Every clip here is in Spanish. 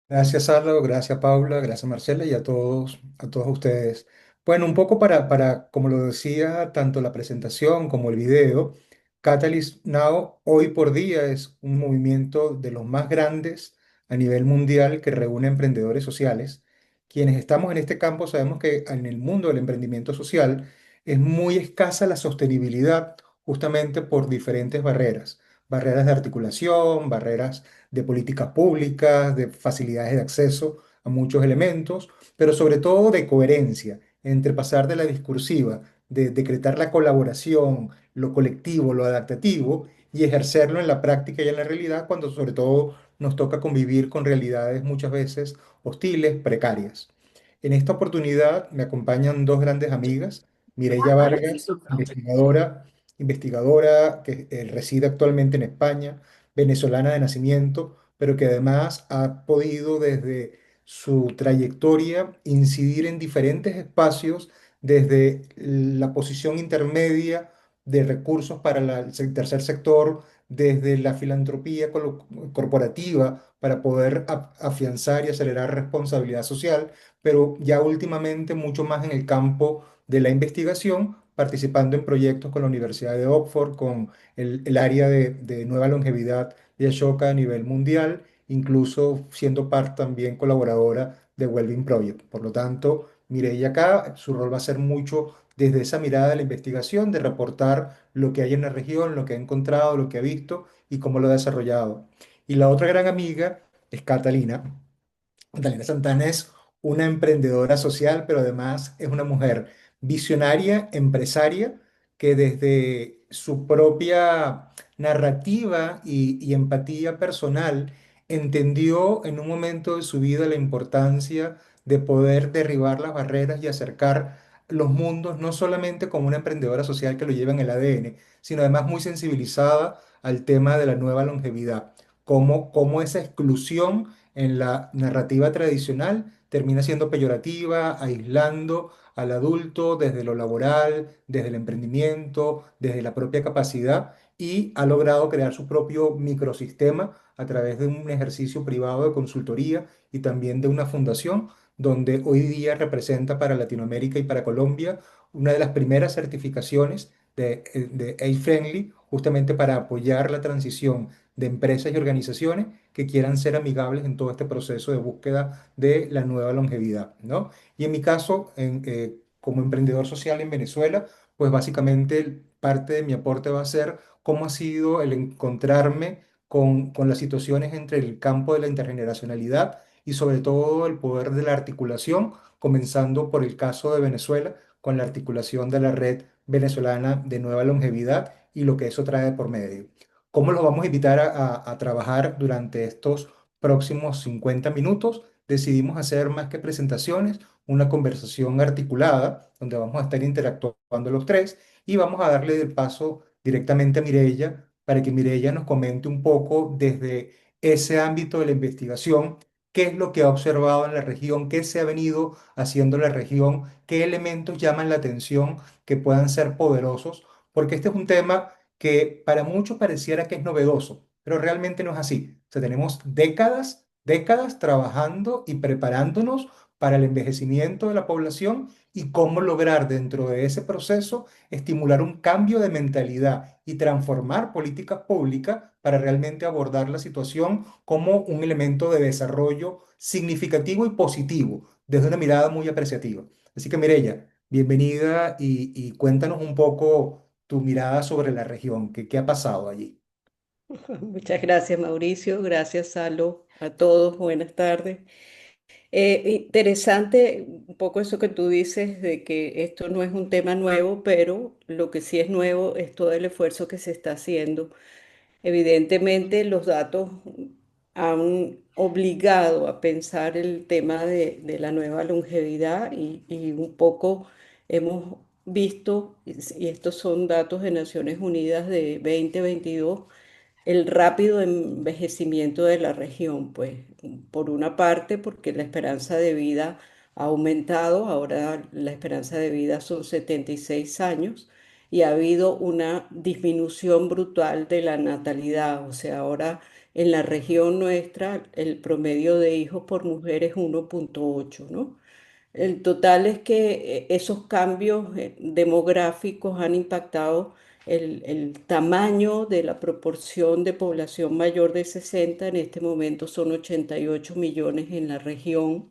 Gracias, Álvaro, gracias, Paula, gracias, Marcela, y a todos ustedes. Bueno, un poco como lo decía, tanto la presentación como el video, Catalyst Now hoy por día es un movimiento de los más grandes a nivel mundial que reúne emprendedores sociales. Quienes estamos en este campo sabemos que en el mundo del emprendimiento social es muy escasa la sostenibilidad justamente por diferentes barreras, barreras de articulación, barreras de políticas públicas, de facilidades de acceso a muchos elementos, pero sobre todo de coherencia entre pasar de la discursiva, de decretar la colaboración, lo colectivo, lo adaptativo, y ejercerlo en la práctica y en la realidad cuando sobre todo nos toca convivir con realidades muchas veces hostiles, precarias. En esta oportunidad me acompañan dos grandes amigas, Mireya Vargas, investigadora que reside actualmente en España, venezolana de nacimiento, pero que además ha podido desde su trayectoria incidir en diferentes espacios, desde la posición intermedia de recursos para el tercer sector, desde la filantropía corporativa para poder afianzar y acelerar responsabilidad social, pero ya últimamente mucho más en el campo de la investigación, participando en proyectos con la Universidad de Oxford, con el área de nueva longevidad de Ashoka a nivel mundial, incluso siendo parte también colaboradora de Wellbeing Project. Por lo tanto, Mireia acá, su rol va a ser mucho desde esa mirada de la investigación, de reportar lo que hay en la región, lo que ha encontrado, lo que ha visto y cómo lo ha desarrollado. Y la otra gran amiga es Catalina. Catalina Santana es una emprendedora social, pero además es una mujer visionaria, empresaria, que desde su propia narrativa y empatía personal entendió en un momento de su vida la importancia de poder derribar las barreras y acercar los mundos, no solamente como una emprendedora social que lo lleva en el ADN, sino además muy sensibilizada al tema de la nueva longevidad, cómo esa exclusión en la narrativa tradicional termina siendo peyorativa, aislando al adulto desde lo laboral, desde el emprendimiento, desde la propia capacidad y ha logrado crear su propio microsistema a través de un ejercicio privado de consultoría y también de una fundación donde hoy día representa para Latinoamérica y para Colombia una de las primeras certificaciones de A-Friendly, justamente para apoyar la transición de empresas y organizaciones que quieran ser amigables en todo este proceso de búsqueda de la nueva longevidad, ¿no? Y en mi caso, como emprendedor social en Venezuela, pues básicamente parte de mi aporte va a ser cómo ha sido el encontrarme con las situaciones entre el campo de la intergeneracionalidad y sobre todo el poder de la articulación, comenzando por el caso de Venezuela, con la articulación de la red venezolana de nueva longevidad y lo que eso trae por medio. ¿Cómo los vamos a invitar a trabajar durante estos próximos 50 minutos? Decidimos hacer más que presentaciones, una conversación articulada, donde vamos a estar interactuando los tres y vamos a darle el paso directamente a Mireia para que Mireia nos comente un poco desde ese ámbito de la investigación, qué es lo que ha observado en la región, qué se ha venido haciendo en la región, qué elementos llaman la atención que puedan ser poderosos, porque este es un tema que para muchos pareciera que es novedoso, pero realmente no es así. O sea, tenemos décadas, décadas trabajando y preparándonos para el envejecimiento de la población y cómo lograr dentro de ese proceso estimular un cambio de mentalidad y transformar políticas públicas para realmente abordar la situación como un elemento de desarrollo significativo y positivo, desde una mirada muy apreciativa. Así que Mireya, bienvenida y cuéntanos un poco tu mirada sobre la región, qué ha pasado allí. Muchas gracias, Mauricio. Gracias, Salo. A todos, buenas tardes. Interesante un poco eso que tú dices de que esto no es un tema nuevo, pero lo que sí es nuevo es todo el esfuerzo que se está haciendo. Evidentemente, los datos han obligado a pensar el tema de la nueva longevidad y un poco hemos visto, y estos son datos de Naciones Unidas de 2022, el rápido envejecimiento de la región, pues por una parte porque la esperanza de vida ha aumentado, ahora la esperanza de vida son 76 años y ha habido una disminución brutal de la natalidad, o sea, ahora En la región nuestra, el promedio de hijos por mujer es 1,8, ¿no? El total es que esos cambios demográficos han impactado el tamaño de la proporción de población mayor de 60. En este momento son 88 millones en la región,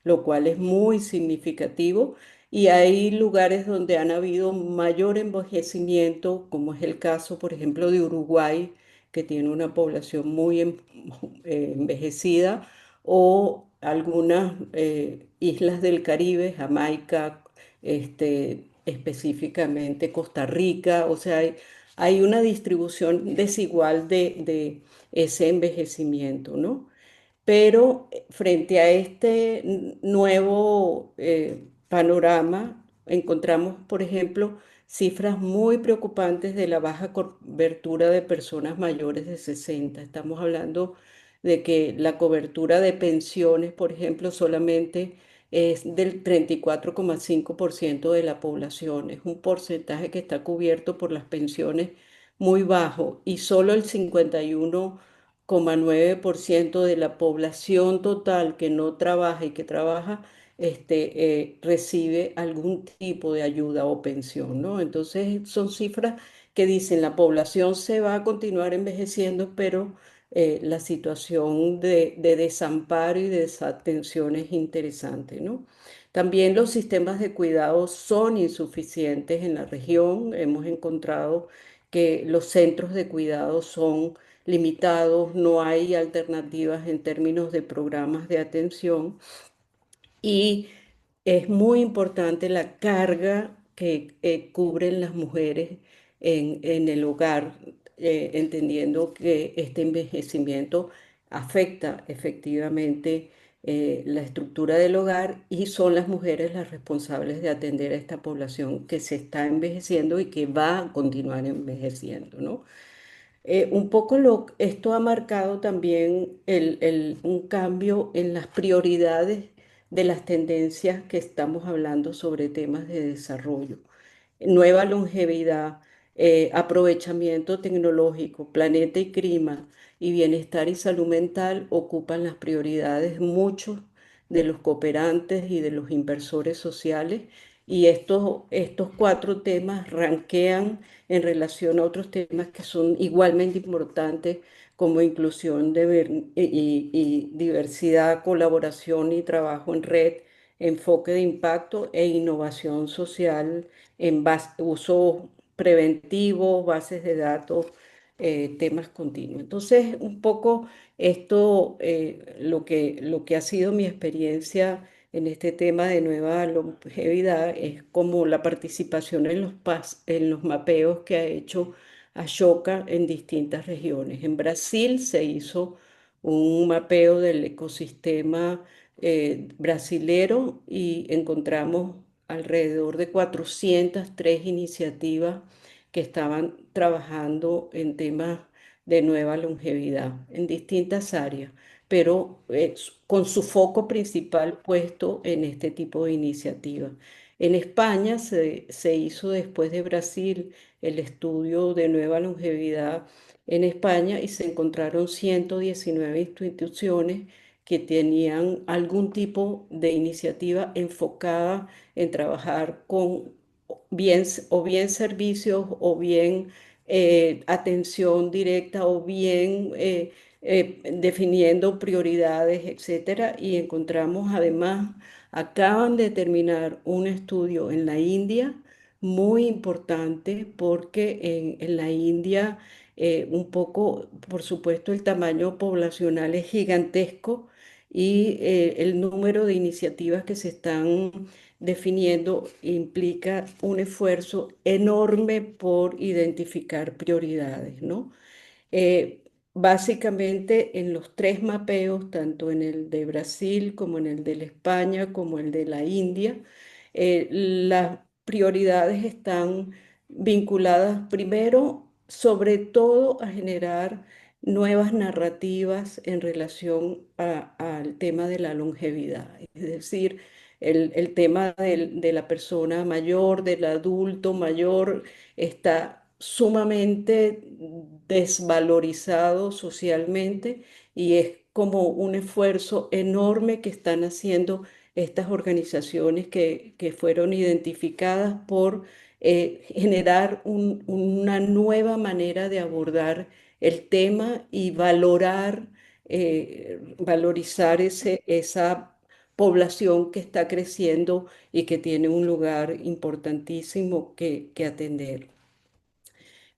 lo cual es muy significativo. Y hay lugares donde han habido mayor envejecimiento, como es el caso, por ejemplo, de Uruguay, que tiene una población muy envejecida, o algunas islas del Caribe, Jamaica, específicamente Costa Rica. O sea, hay una distribución desigual de ese envejecimiento, ¿no? Pero frente a este nuevo panorama, encontramos, por ejemplo, cifras muy preocupantes de la baja cobertura de personas mayores de 60. Estamos hablando de que la cobertura de pensiones, por ejemplo, solamente es del 34,5% de la población. Es un porcentaje que está cubierto por las pensiones muy bajo, y solo el 51,9% de la población total que no trabaja y que trabaja recibe algún tipo de ayuda o pensión, ¿no? Entonces son cifras que dicen la población se va a continuar envejeciendo, pero la situación de desamparo y de desatención es interesante, ¿no? También los sistemas de cuidado son insuficientes en la región. Hemos encontrado que los centros de cuidado son limitados, no hay alternativas en términos de programas de atención, y es muy importante la carga que cubren las mujeres en el hogar, entendiendo que este envejecimiento afecta efectivamente la estructura del hogar, y son las mujeres las responsables de atender a esta población que se está envejeciendo y que va a continuar envejeciendo, ¿no? Un poco esto ha marcado también un cambio en las prioridades de las tendencias que estamos hablando sobre temas de desarrollo. Nueva longevidad, aprovechamiento tecnológico, planeta y clima, y bienestar y salud mental ocupan las prioridades muchos de los cooperantes y de los inversores sociales, y estos cuatro temas ranquean en relación a otros temas que son igualmente importantes, como inclusión y diversidad, colaboración y trabajo en red, enfoque de impacto e innovación social en uso preventivo, bases de datos, temas continuos. Entonces, un poco esto, lo que ha sido mi experiencia en este tema de nueva longevidad, es como la participación en los mapeos que ha hecho Ashoka en distintas regiones. En Brasil se hizo un mapeo del ecosistema brasilero, y encontramos alrededor de 403 iniciativas que estaban trabajando en temas de nueva longevidad en distintas áreas, pero con su foco principal puesto en este tipo de iniciativas. En España se hizo, después de Brasil, el estudio de nueva longevidad en España, y se encontraron 119 instituciones que tenían algún tipo de iniciativa enfocada en trabajar con bien servicios, o bien atención directa, o bien definiendo prioridades, etcétera. Y encontramos además, acaban de terminar un estudio en la India muy importante, porque en la India, un poco, por supuesto, el tamaño poblacional es gigantesco, y el número de iniciativas que se están definiendo implica un esfuerzo enorme por identificar prioridades, ¿no? Eh, Básicamente, en los tres mapeos, tanto en el de Brasil como en el de la España como el de la India, las prioridades están vinculadas primero, sobre todo, a generar nuevas narrativas en relación al tema de la longevidad. Es decir, el tema de la persona mayor, del adulto mayor, está sumamente desvalorizado socialmente y es como un esfuerzo enorme que están haciendo estas organizaciones que fueron identificadas por generar una nueva manera de abordar el tema y valorizar esa población que está creciendo y que tiene un lugar importantísimo que atender.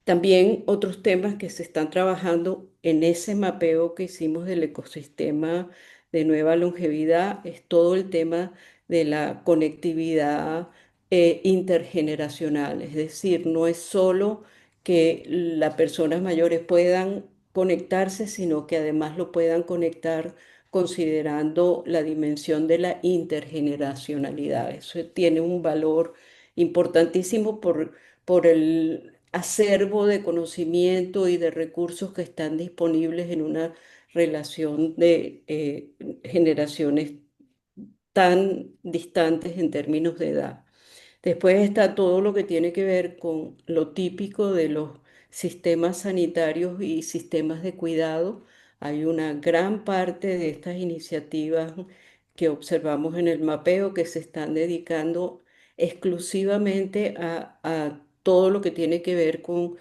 También otros temas que se están trabajando en ese mapeo que hicimos del ecosistema de nueva longevidad es todo el tema de la conectividad intergeneracional. Es decir, no es solo que las personas mayores puedan conectarse, sino que además lo puedan conectar considerando la dimensión de la intergeneracionalidad. Eso tiene un valor importantísimo por el acervo de conocimiento y de recursos que están disponibles en una relación de generaciones tan distantes en términos de edad. Después está todo lo que tiene que ver con lo típico de los sistemas sanitarios y sistemas de cuidado. Hay una gran parte de estas iniciativas que observamos en el mapeo que se están dedicando exclusivamente a todo lo que tiene que ver con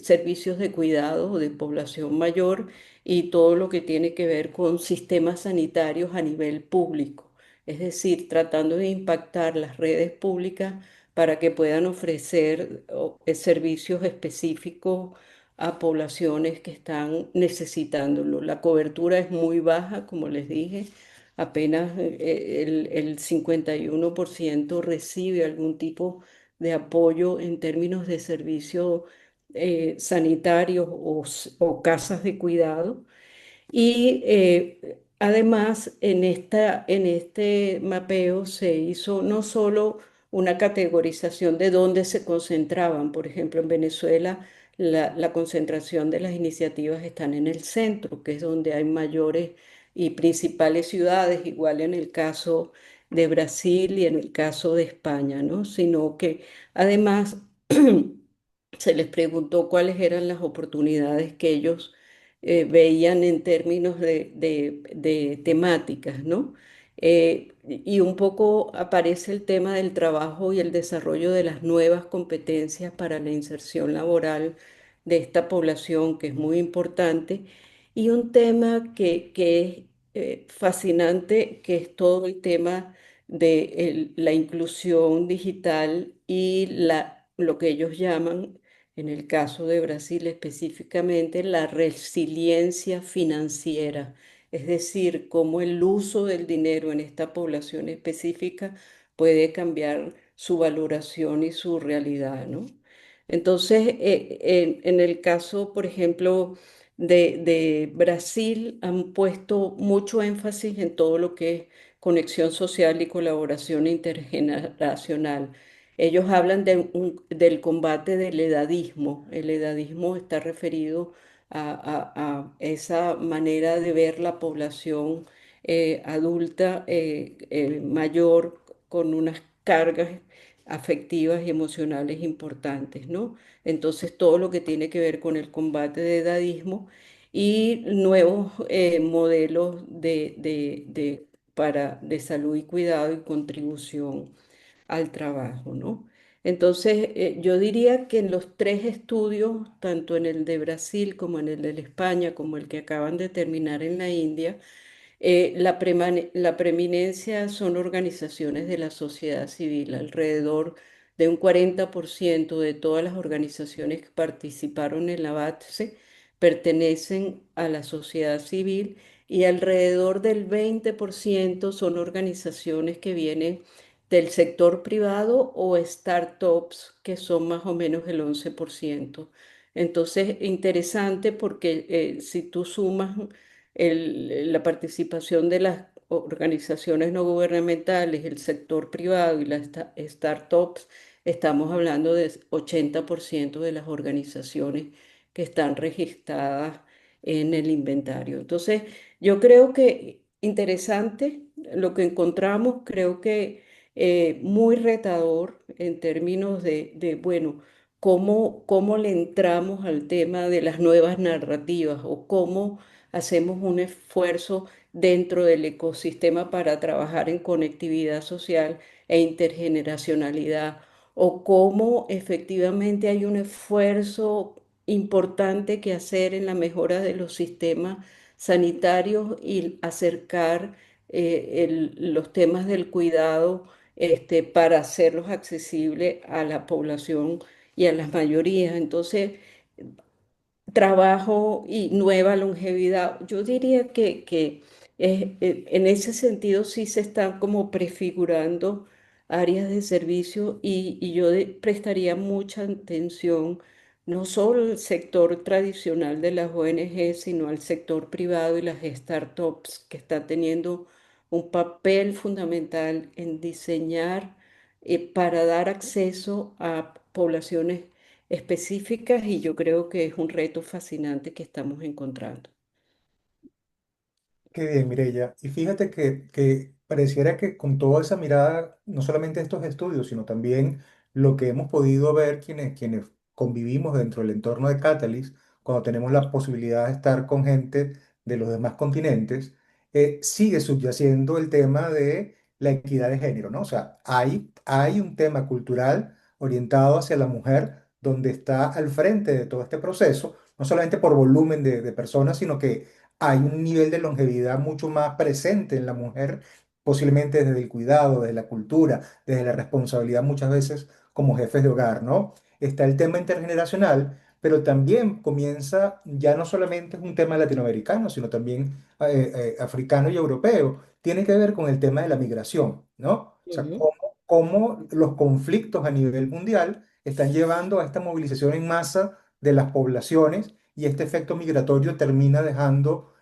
servicios de cuidado de población mayor y todo lo que tiene que ver con sistemas sanitarios a nivel público, es decir, tratando de impactar las redes públicas para que puedan ofrecer servicios específicos a poblaciones que están necesitándolo. La cobertura es muy baja, como les dije, apenas el 51% recibe algún tipo de apoyo en términos de servicios sanitarios o casas de cuidado. Y además, en este mapeo se hizo no solo una categorización de dónde se concentraban, por ejemplo, en Venezuela la concentración de las iniciativas están en el centro, que es donde hay mayores y principales ciudades, igual en el caso de Brasil y en el caso de España, ¿no? Sino que además se les preguntó cuáles eran las oportunidades que ellos veían en términos de temáticas, ¿no? Y un poco aparece el tema del trabajo y el desarrollo de las nuevas competencias para la inserción laboral de esta población, que es muy importante, y un tema que es fascinante, que es todo el tema de la inclusión digital y lo que ellos llaman en el caso de Brasil específicamente, la resiliencia financiera, es decir, cómo el uso del dinero en esta población específica puede cambiar su valoración y su realidad, ¿no? Entonces, en el caso, por ejemplo, de Brasil, han puesto mucho énfasis en todo lo que es conexión social y colaboración intergeneracional. Ellos hablan del combate del edadismo. El edadismo está referido a esa manera de ver la población adulta mayor con unas cargas afectivas y emocionales importantes, ¿no? Entonces, todo lo que tiene que ver con el combate de edadismo y nuevos modelos de salud y cuidado y contribución al trabajo, ¿no? Entonces, yo diría que en los tres estudios, tanto en el de Brasil como en el de España, como el que acaban de terminar en la India, la preeminencia son organizaciones de la sociedad civil. Alrededor de un 40% de todas las organizaciones que participaron en la BATSE pertenecen a la sociedad civil y alrededor del 20% son organizaciones que vienen del sector privado o startups, que son más o menos el 11%. Entonces, interesante porque si tú sumas la participación de las organizaciones no gubernamentales, el sector privado y las startups, estamos hablando de 80% de las organizaciones que están registradas en el inventario. Entonces, yo creo que interesante lo que encontramos, creo que muy retador en términos bueno, cómo le entramos al tema de las nuevas narrativas o cómo hacemos un esfuerzo dentro del ecosistema para trabajar en conectividad social e intergeneracionalidad, o cómo efectivamente hay un esfuerzo importante que hacer en la mejora de los sistemas sanitarios y acercar los temas del cuidado para hacerlos accesibles a la población y a las mayorías. Entonces, trabajo y nueva longevidad. Yo diría que en ese sentido sí se están como prefigurando áreas de servicio y yo prestaría mucha atención no solo al sector tradicional de las ONG, sino al sector privado y las startups que están teniendo un papel fundamental en diseñar para dar acceso a poblaciones específicas y yo creo que es un reto fascinante que estamos encontrando. Qué bien, Mireya. Y fíjate que pareciera que con toda esa mirada, no solamente estos estudios, sino también lo que hemos podido ver quienes convivimos dentro del entorno de Catalyst, cuando tenemos la posibilidad de estar con gente de los demás continentes, sigue subyaciendo el tema de la equidad de género, ¿no? O sea, hay un tema cultural orientado hacia la mujer donde está al frente de todo este proceso, no solamente por volumen de personas, sino que hay un nivel de longevidad mucho más presente en la mujer, posiblemente desde el cuidado, desde la cultura, desde la responsabilidad muchas veces como jefes de hogar, ¿no? Está el tema intergeneracional, pero también comienza, ya no solamente es un tema latinoamericano, sino también africano y europeo, tiene que ver con el tema de la migración, ¿no? O sea, Ujú. cómo los conflictos a nivel mundial están llevando a esta movilización en masa de las poblaciones y este efecto migratorio termina dejando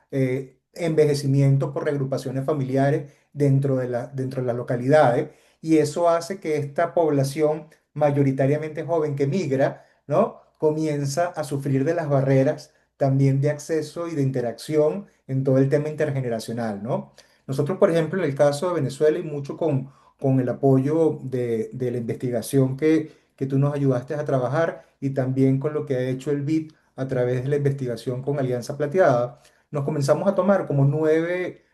envejecimiento por reagrupaciones familiares dentro de las localidades, y eso hace que esta población mayoritariamente joven que migra, ¿no? Comienza a sufrir de las barreras también de acceso y de interacción en todo el tema intergeneracional, ¿no? Nosotros, por ejemplo, en el caso de Venezuela y mucho con el apoyo de la investigación que tú nos ayudaste a trabajar y también con lo que ha hecho el BID a través de la investigación con Alianza Plateada, nos comenzamos a tomar como nueve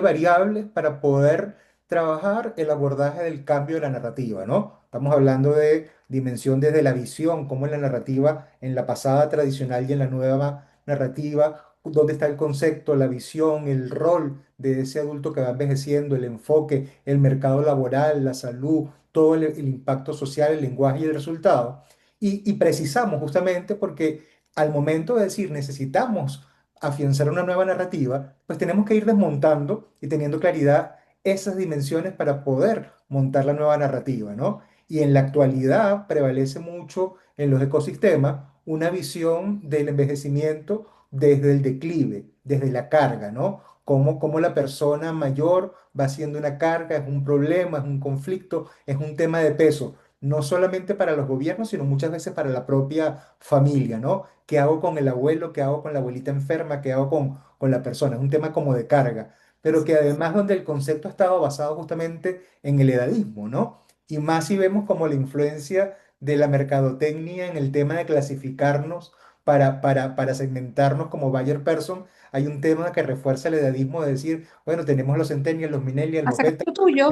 variables para poder trabajar el abordaje del cambio de la narrativa, ¿no? Estamos hablando de dimensión desde la visión, como en la narrativa, en la pasada tradicional y en la nueva narrativa, dónde está el concepto, la visión, el rol de ese adulto que va envejeciendo, el enfoque, el mercado laboral, la salud, todo el impacto social, el lenguaje y el resultado. Y precisamos justamente porque al momento de decir necesitamos afianzar una nueva narrativa, pues tenemos que ir desmontando y teniendo claridad esas dimensiones para poder montar la nueva narrativa, ¿no? Y en la actualidad prevalece mucho en los ecosistemas una visión del envejecimiento desde el declive, desde la carga, ¿no? Cómo la persona mayor va siendo una carga, es un problema, es un conflicto, es un tema de peso, no solamente para los gobiernos, sino muchas veces para la propia familia, ¿no? ¿Qué hago con el abuelo? ¿Qué hago con la abuelita enferma? ¿Qué hago con la persona? Es un tema como de carga, pero que además donde el concepto ha estado basado justamente en el edadismo, ¿no? Y más si vemos como la influencia de la mercadotecnia en el tema de clasificarnos para segmentarnos como buyer person, hay un tema que refuerza el edadismo de decir, bueno, tenemos los centennials, los millennials, los Hacer beta, lo tuyo.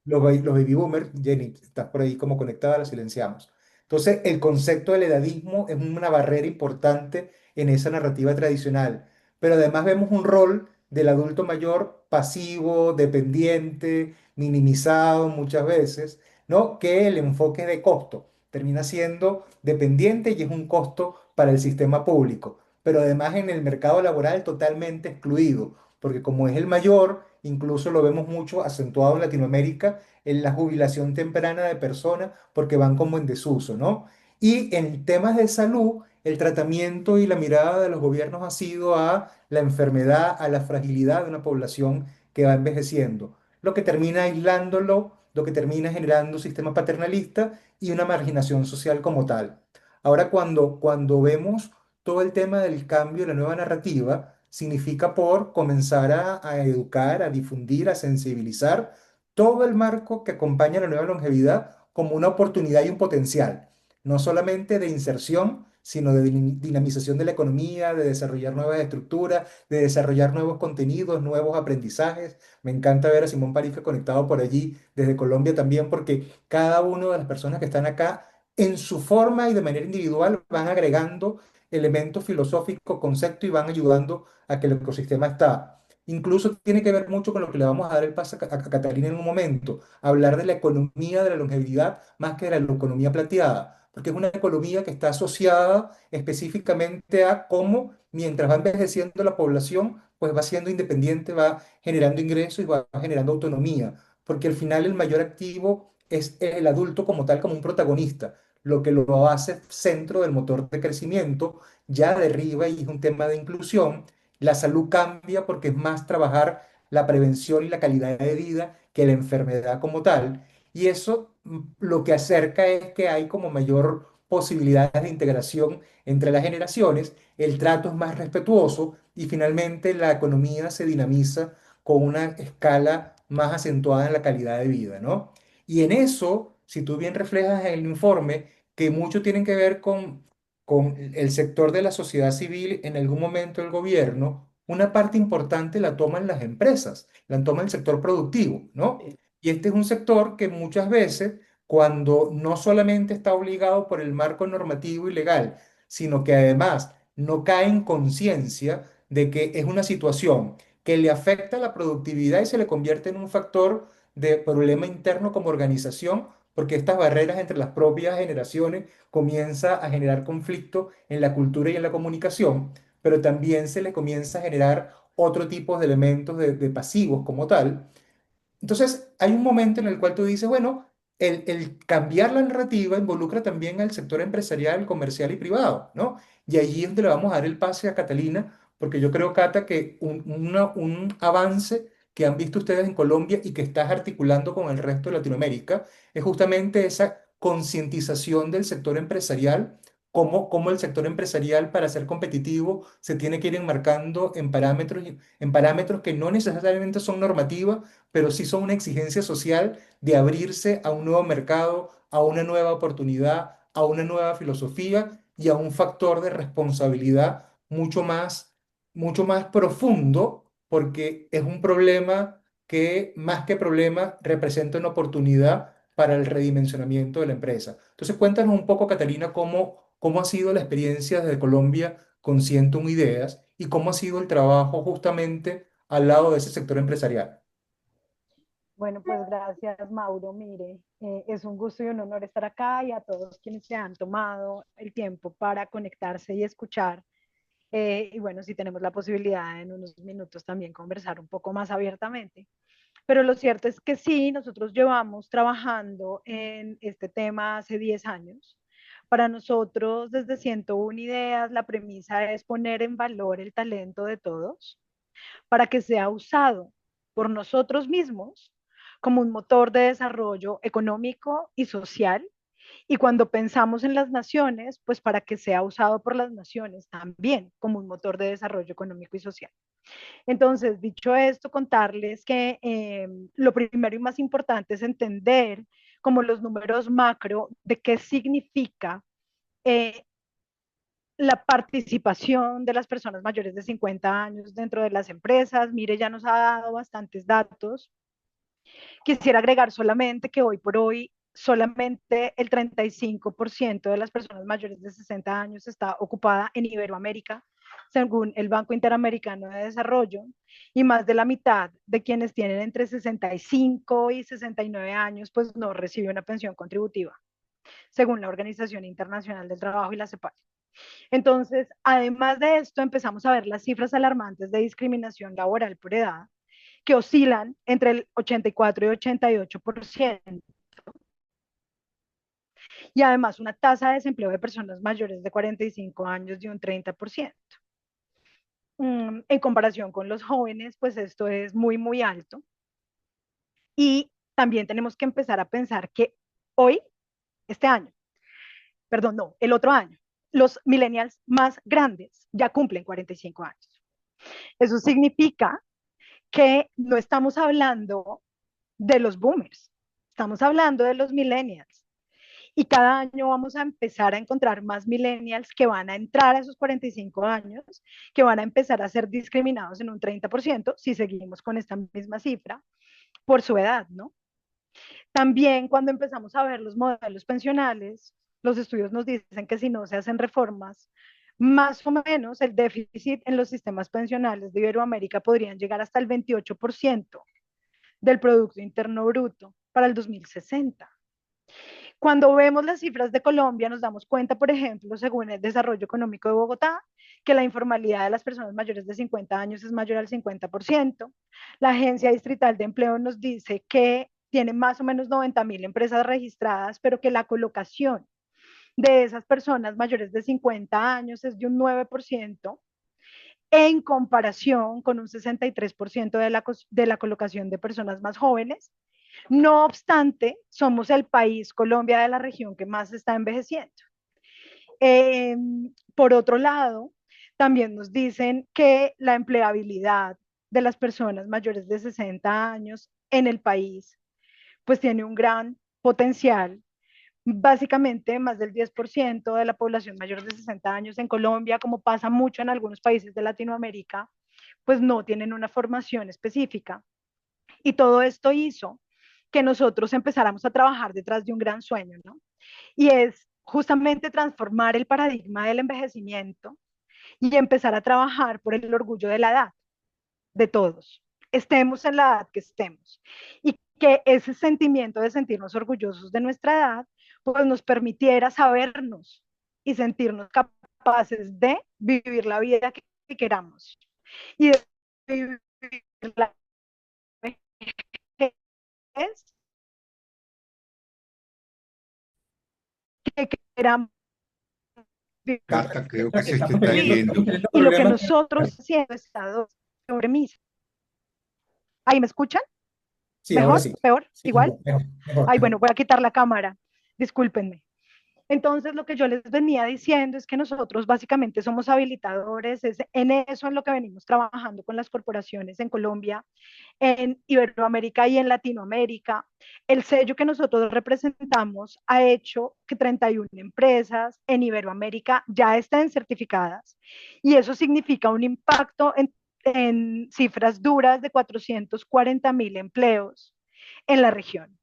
los baby boomers. Jenny, estás por ahí como conectada, la silenciamos. Entonces, el concepto del edadismo es una barrera importante en esa narrativa tradicional, pero además vemos un rol del adulto mayor pasivo, dependiente, minimizado muchas veces, ¿no? Que el enfoque de costo termina siendo dependiente y es un costo para el sistema público, pero además en el mercado laboral totalmente excluido, porque como es el mayor, incluso lo vemos mucho acentuado en Latinoamérica, en la jubilación temprana de personas porque van como en desuso, ¿no? Y en temas de salud, el tratamiento y la mirada de los gobiernos ha sido a la enfermedad, a la fragilidad de una población que va envejeciendo, lo que termina aislándolo, lo que termina generando un sistema paternalista y una marginación social como tal. Ahora, cuando vemos todo el tema del cambio, la nueva narrativa, significa por comenzar a educar, a difundir, a sensibilizar todo el marco que acompaña a la nueva longevidad como una oportunidad y un potencial. no solamente de inserción, sino de dinamización de la economía, de desarrollar nuevas estructuras, de desarrollar nuevos contenidos, nuevos aprendizajes. Me encanta ver a Simón París conectado por allí, desde Colombia también, porque cada una de las personas que están acá, en su forma y de manera individual, van agregando elementos filosóficos, conceptos y van ayudando a que el ecosistema está. Incluso tiene que ver mucho con lo que le vamos a dar el paso a Catalina en un momento, hablar de la economía de la longevidad más que de la economía plateada, porque es una economía que está asociada específicamente a cómo mientras va envejeciendo la población, pues va siendo independiente, va generando ingresos y va generando autonomía, porque al final el mayor activo es el adulto como tal, como un protagonista, lo que lo hace centro del motor de crecimiento, ya derriba y es un tema de inclusión. La salud cambia porque es más trabajar la prevención y la calidad de vida que la enfermedad como tal. Y eso lo que acerca es que hay como mayor posibilidades de integración entre las generaciones, el trato es más respetuoso y finalmente la economía se dinamiza con una escala más acentuada en la calidad de vida, ¿no? Y en eso, si tú bien reflejas en el informe, que mucho tienen que ver con el sector de la sociedad civil, en algún momento el gobierno, una parte importante la toman las empresas, la toma el sector productivo, ¿no? Sí. Y este es un sector que muchas veces, cuando no solamente está obligado por el marco normativo y legal, sino que además no cae en conciencia de que es una situación que le afecta a la productividad y se le convierte en un factor de problema interno como organización, porque estas barreras entre las propias generaciones comienza a generar conflicto en la cultura y en la comunicación, pero también se le comienza a generar otro tipo de elementos de pasivos como tal. Entonces, hay un momento en el cual tú dices, bueno, el cambiar la narrativa involucra también al sector empresarial, comercial y privado, ¿no? Y allí es donde le vamos a dar el pase a Catalina, porque yo creo, Cata, que un avance que han visto ustedes en Colombia y que estás articulando con el resto de Latinoamérica es justamente esa concientización del sector empresarial, cómo el sector empresarial para ser competitivo se tiene que ir enmarcando en parámetros que no necesariamente son normativas, pero sí son una exigencia social de abrirse a un nuevo mercado, a una nueva oportunidad, a una nueva filosofía y a un factor de responsabilidad mucho más profundo, porque es un problema que más que problema representa una oportunidad para el redimensionamiento de la empresa. Entonces, cuéntanos un poco, Catalina, cómo ha sido la experiencia desde Colombia con 101 Ideas y cómo ha sido el trabajo justamente al lado de ese sector empresarial. Bueno, pues gracias, Mauro. Mire, es un gusto y un honor estar acá y a todos quienes se han tomado el tiempo para conectarse y escuchar. Y bueno, si tenemos la posibilidad en unos minutos también conversar un poco más abiertamente. Pero lo cierto es que sí, nosotros llevamos trabajando en este tema hace 10 años. Para nosotros, desde 101 Ideas, la premisa es poner en valor el talento de todos para que sea usado por nosotros mismos como un motor de desarrollo económico y social. Y cuando pensamos en las naciones, pues para que sea usado por las naciones también como un motor de desarrollo económico y social. Entonces, dicho esto, contarles que lo primero y más importante es entender como los números macro de qué significa eh, la participación de las personas mayores de 50 años dentro de las empresas. Mire, ya nos ha dado bastantes datos. Quisiera agregar solamente que hoy por hoy solamente el 35% de las personas mayores de 60 años está ocupada en Iberoamérica, según el Banco Interamericano de Desarrollo, y más de la mitad de quienes tienen entre 65 y 69 años, pues no recibe una pensión contributiva, según la Organización Internacional del Trabajo y la CEPAL. Entonces, además de esto, empezamos a ver las cifras alarmantes de discriminación laboral por edad, que oscilan entre el 84 y 88%, y además una tasa de desempleo de personas mayores de 45 años de un 30%. En comparación con los jóvenes, pues esto es muy, muy alto. Y también tenemos que empezar a pensar que hoy, este año, perdón, no, el otro año, los millennials más grandes ya cumplen 45 años. Eso significa que no estamos hablando de los boomers, estamos hablando de los millennials. y cada año vamos a empezar a encontrar más millennials que van a entrar a esos 45 años, que van a empezar a ser discriminados en un 30% si seguimos con esta misma cifra por su edad, ¿no? También cuando empezamos a ver los modelos pensionales, los estudios nos dicen que si no se hacen reformas, más o menos el déficit en los sistemas pensionales de Iberoamérica podrían llegar hasta el 28% del Producto Interno Bruto para el 2060. Cuando vemos las cifras de Colombia, nos damos cuenta, por ejemplo, según el Desarrollo Económico de Bogotá, que la informalidad de las personas mayores de 50 años es mayor al 50%. La Agencia Distrital de Empleo nos dice que tiene más o menos 90.000 empresas registradas, pero que la colocación de esas personas mayores de 50 años es de un 9% en comparación con un 63% de la colocación de personas más jóvenes. No obstante, somos el país, Colombia, de la región que más está envejeciendo. Eh, por otro lado, también nos dicen que la empleabilidad de las personas mayores de 60 años en el país, pues tiene un gran potencial. Básicamente, más del 10% de la población mayor de 60 años en Colombia, como pasa mucho en algunos países de Latinoamérica, pues no tienen una formación específica. Y todo esto hizo que nosotros empezáramos a trabajar detrás de un gran sueño, ¿no? Y es justamente transformar el paradigma del envejecimiento y empezar a trabajar por el orgullo de la edad de todos, estemos en la edad que estemos. Y que ese sentimiento de sentirnos orgullosos de nuestra edad, pues nos permitiera sabernos y sentirnos capaces de vivir la vida que queramos. Y de vivir la vejez que queramos vivir. Cata, creo que Creo que se te estamos está teniendo yendo. un Y lo que problema nosotros técnico. haciendo está sobre mí. ¿Ahí me escuchan? Sí, ahora ¿Mejor? sí. ¿Peor? Sí, ¿Igual? mejor, mejor, Ay, mejor. bueno, voy a quitar la cámara. Discúlpenme. Entonces, lo que yo les venía diciendo es que nosotros básicamente somos habilitadores, es en eso en lo que venimos trabajando con las corporaciones en Colombia, en Iberoamérica y en Latinoamérica. El sello que nosotros representamos ha hecho que 31 empresas en Iberoamérica ya estén certificadas y eso significa un impacto en cifras duras de 440.000 empleos en la región.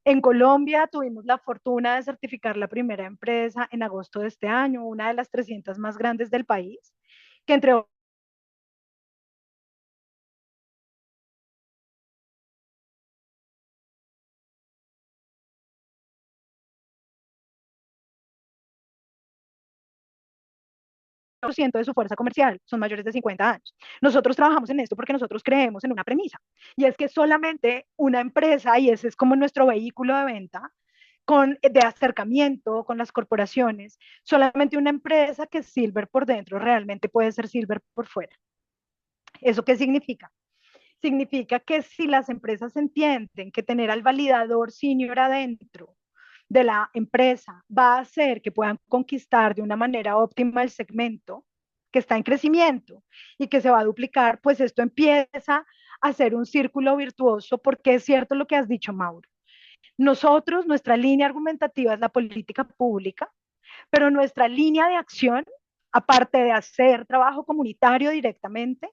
En Colombia tuvimos la fortuna de certificar la primera empresa en agosto de este año, una de las 300 más grandes del país, que entre de su fuerza comercial son mayores de 50 años. Nosotros trabajamos en esto porque nosotros creemos en una premisa y es que solamente una empresa, y ese es como nuestro vehículo de venta, de acercamiento con las corporaciones, solamente una empresa que es silver por dentro realmente puede ser silver por fuera. ¿Eso qué significa? Significa que si las empresas entienden que tener al validador senior adentro de la empresa va a hacer que puedan conquistar de una manera óptima el segmento que está en crecimiento y que se va a duplicar, pues esto empieza a ser un círculo virtuoso porque es cierto lo que has dicho, Mauro. Nosotros, nuestra línea argumentativa es la política pública, pero nuestra línea de acción, aparte de hacer trabajo comunitario directamente,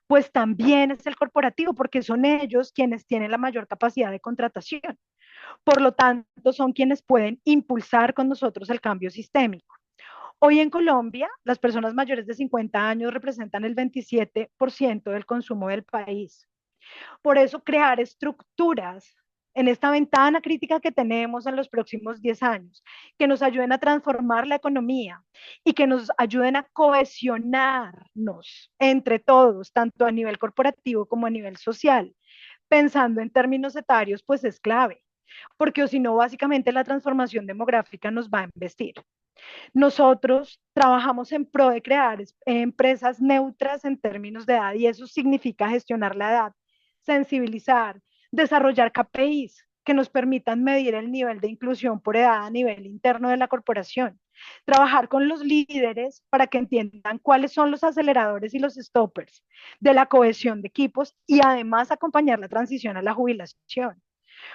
pues también es el corporativo, porque son ellos quienes tienen la mayor capacidad de contratación. Por lo tanto, son quienes pueden impulsar con nosotros el cambio sistémico. Hoy en Colombia, las personas mayores de 50 años representan el 27% del consumo del país. Por eso, crear estructuras en esta ventana crítica que tenemos en los próximos 10 años, que nos ayuden a transformar la economía y que nos ayuden a cohesionarnos entre todos, tanto a nivel corporativo como a nivel social, pensando en términos etarios, pues es clave, porque o si no, básicamente la transformación demográfica nos va a embestir. Nosotros trabajamos en pro de crear empresas neutras en términos de edad y eso significa gestionar la edad, sensibilizar, desarrollar KPIs que nos permitan medir el nivel de inclusión por edad a nivel interno de la corporación. Trabajar con los líderes para que entiendan cuáles son los aceleradores y los stoppers de la cohesión de equipos y además acompañar la transición a la jubilación.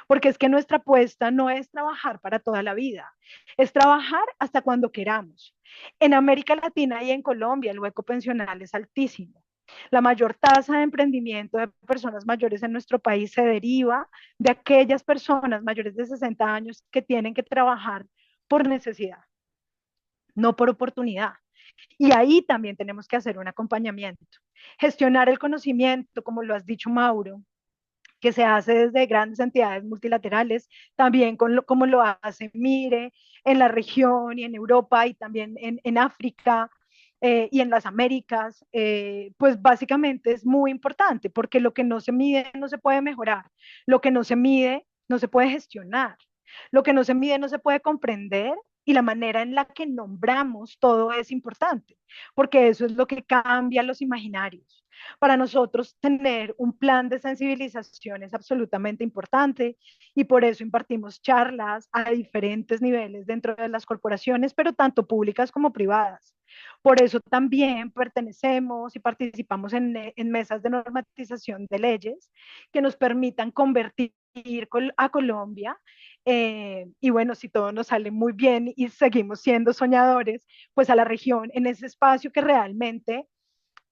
porque es que nuestra apuesta no es trabajar para toda la vida, es trabajar hasta cuando queramos. En América Latina y en Colombia el hueco pensional es altísimo. La mayor tasa de emprendimiento de personas mayores en nuestro país se deriva de aquellas personas mayores de 60 años que tienen que trabajar por necesidad, no por oportunidad. Y ahí también tenemos que hacer un acompañamiento. Gestionar el conocimiento, como lo has dicho, Mauro, que se hace desde grandes entidades multilaterales, también como lo hace MIRE en la región y en Europa y también en África y en las Américas, pues básicamente es muy importante porque lo que no se mide no se puede mejorar, lo que no se mide no se puede gestionar, lo que no se mide no se puede comprender y la manera en la que nombramos todo es importante, porque eso es lo que cambia los imaginarios. Para nosotros tener un plan de sensibilización es absolutamente importante y por eso impartimos charlas a diferentes niveles dentro de las corporaciones, pero tanto públicas como privadas. Por eso también pertenecemos y participamos en mesas de normatización de leyes que nos permitan convertir a Colombia y bueno, si todo nos sale muy bien y seguimos siendo soñadores, pues a la región en ese espacio que realmente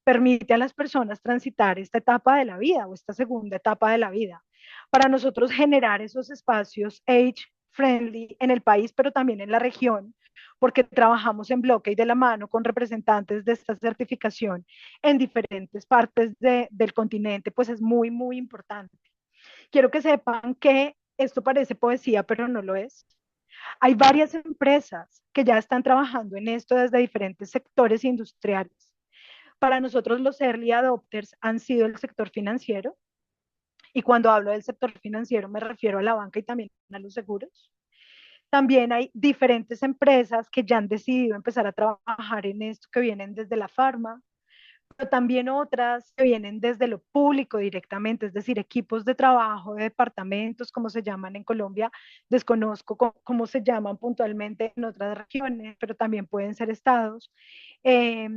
permite a las personas transitar esta etapa de la vida o esta segunda etapa de la vida. Para nosotros generar esos espacios age friendly en el país, pero también en la región, porque trabajamos en bloque y de la mano con representantes de esta certificación en diferentes partes del continente, pues es muy, muy importante. Quiero que sepan que esto parece poesía, pero no lo es. Hay varias empresas que ya están trabajando en esto desde diferentes sectores industriales. Para nosotros los early adopters han sido el sector financiero, y cuando hablo del sector financiero me refiero a la banca y también a los seguros. También hay diferentes empresas que ya han decidido empezar a trabajar en esto, que vienen desde la farma, pero también otras que vienen desde lo público directamente, es decir, equipos de trabajo de departamentos, como se llaman en Colombia, desconozco cómo se llaman puntualmente en otras regiones, pero también pueden ser estados, eh,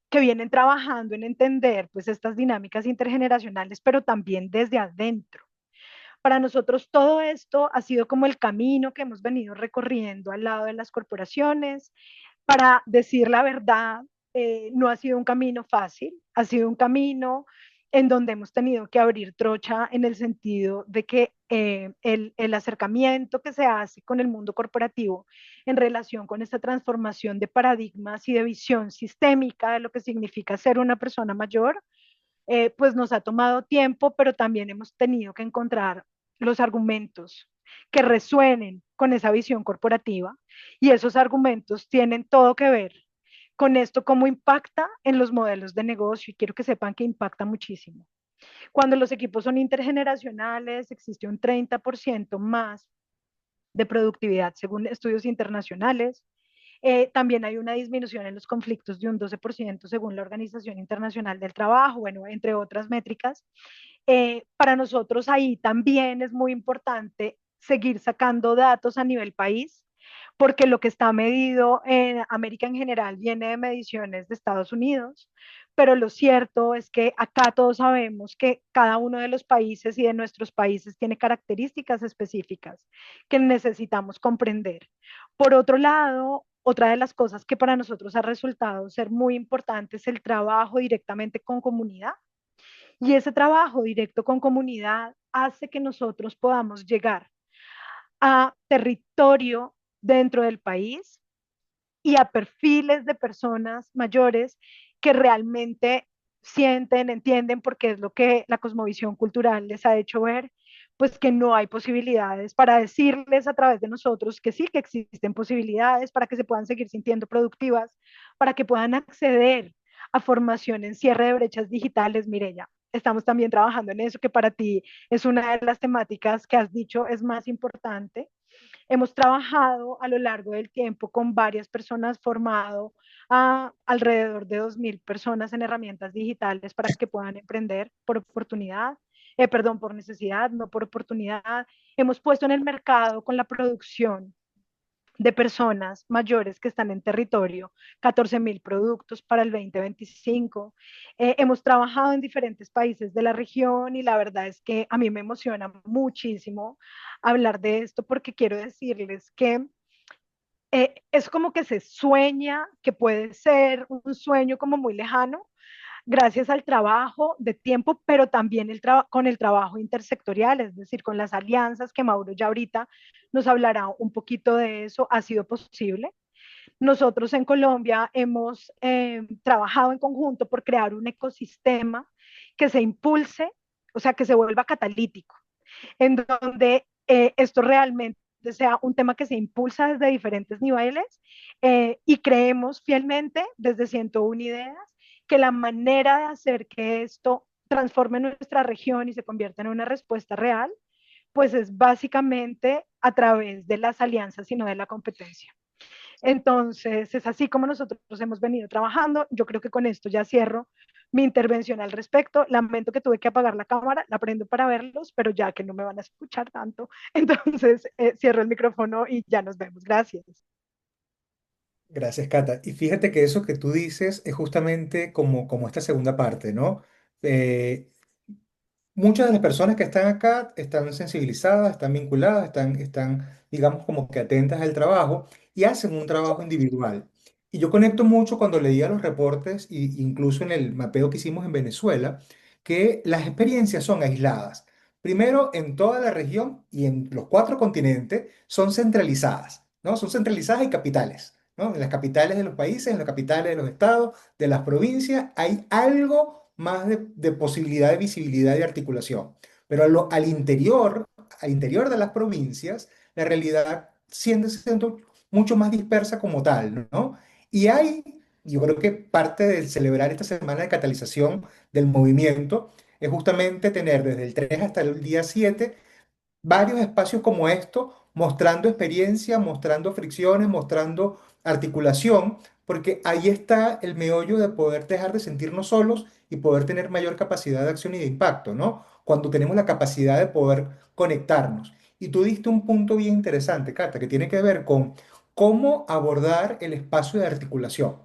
que vienen trabajando en entender pues estas dinámicas intergeneracionales, pero también desde adentro. Para nosotros todo esto ha sido como el camino que hemos venido recorriendo al lado de las corporaciones. Para decir la verdad, no ha sido un camino fácil, ha sido un camino en donde hemos tenido que abrir trocha en el sentido de que el acercamiento que se hace con el mundo corporativo en relación con esta transformación de paradigmas y de visión sistémica de lo que significa ser una persona mayor, pues nos ha tomado tiempo, pero también hemos tenido que encontrar los argumentos que resuenen con esa visión corporativa y esos argumentos tienen todo que ver con esto, cómo impacta en los modelos de negocio y quiero que sepan que impacta muchísimo. Cuando los equipos son intergeneracionales, existe un 30% más de productividad según estudios internacionales. También hay una disminución en los conflictos de un 12% según la Organización Internacional del Trabajo, bueno, entre otras métricas. Para nosotros ahí también es muy importante seguir sacando datos a nivel país, porque lo que está medido en América en general viene de mediciones de Estados Unidos, pero lo cierto es que acá todos sabemos que cada uno de los países y de nuestros países tiene características específicas que necesitamos comprender. Por otro lado, otra de las cosas que para nosotros ha resultado ser muy importante es el trabajo directamente con comunidad. Y ese trabajo directo con comunidad hace que nosotros podamos llegar a territorio dentro del país y a perfiles de personas mayores que realmente sienten, entienden, porque es lo que la cosmovisión cultural les ha hecho ver, pues que no hay posibilidades para decirles a través de nosotros que sí que existen posibilidades para que se puedan seguir sintiendo productivas, para que puedan acceder a formación en cierre de brechas digitales, Mireya. Estamos también trabajando en eso, que para ti es una de las temáticas que has dicho es más importante. Hemos trabajado a lo largo del tiempo con varias personas, formado a alrededor de 2.000 personas en herramientas digitales para que puedan emprender por oportunidad, perdón, por necesidad, no por oportunidad. Hemos puesto en el mercado con la producción de personas mayores que están en territorio, 14.000 productos para el 2025. Hemos trabajado en diferentes países de la región y la verdad es que a mí me emociona muchísimo hablar de esto porque quiero decirles que es como que se sueña que puede ser un sueño como muy lejano, gracias al trabajo de tiempo, pero también con el trabajo intersectorial, es decir, con las alianzas que Mauro ya ahorita nos hablará un poquito de eso, ha sido posible. Nosotros en Colombia hemos trabajado en conjunto por crear un ecosistema que se impulse, o sea, que se vuelva catalítico, en donde esto realmente sea un tema que se impulsa desde diferentes niveles y creemos fielmente desde 101 Ideas que la manera de hacer que esto transforme nuestra región y se convierta en una respuesta real, pues es básicamente a través de las alianzas y no de la competencia. Entonces, es así como nosotros hemos venido trabajando. Yo creo que con esto ya cierro mi intervención al respecto. Lamento que tuve que apagar la cámara, la prendo para verlos, pero ya que no me van a escuchar tanto, entonces cierro el micrófono y ya nos vemos. Gracias. Gracias, Cata. Y fíjate que eso que tú dices es justamente como esta segunda parte, ¿no? Eh, Muchas de las personas que están acá están sensibilizadas, están vinculadas, digamos, como que atentas al trabajo y hacen un trabajo individual. Y yo conecto mucho cuando leía los reportes, incluso en el mapeo que hicimos en Venezuela, que las experiencias son aisladas. Primero, en toda la región y en los cuatro continentes son centralizadas, ¿no? Son centralizadas y capitales, ¿no? En las capitales de los países, en las capitales de los estados, de las provincias, hay algo más de posibilidad de visibilidad y articulación. Pero al interior de las provincias, la realidad siendo mucho más dispersa como tal, ¿no? Y hay, yo creo que parte de celebrar esta semana de catalización del movimiento es justamente tener desde el 3 hasta el día 7 varios espacios como esto, mostrando experiencia, mostrando fricciones, mostrando articulación, porque ahí está el meollo de poder dejar de sentirnos solos y poder tener mayor capacidad de acción y de impacto, ¿no? Cuando tenemos la capacidad de poder conectarnos. Y tú diste un punto bien interesante, Cata, que tiene que ver con cómo abordar el espacio de articulación.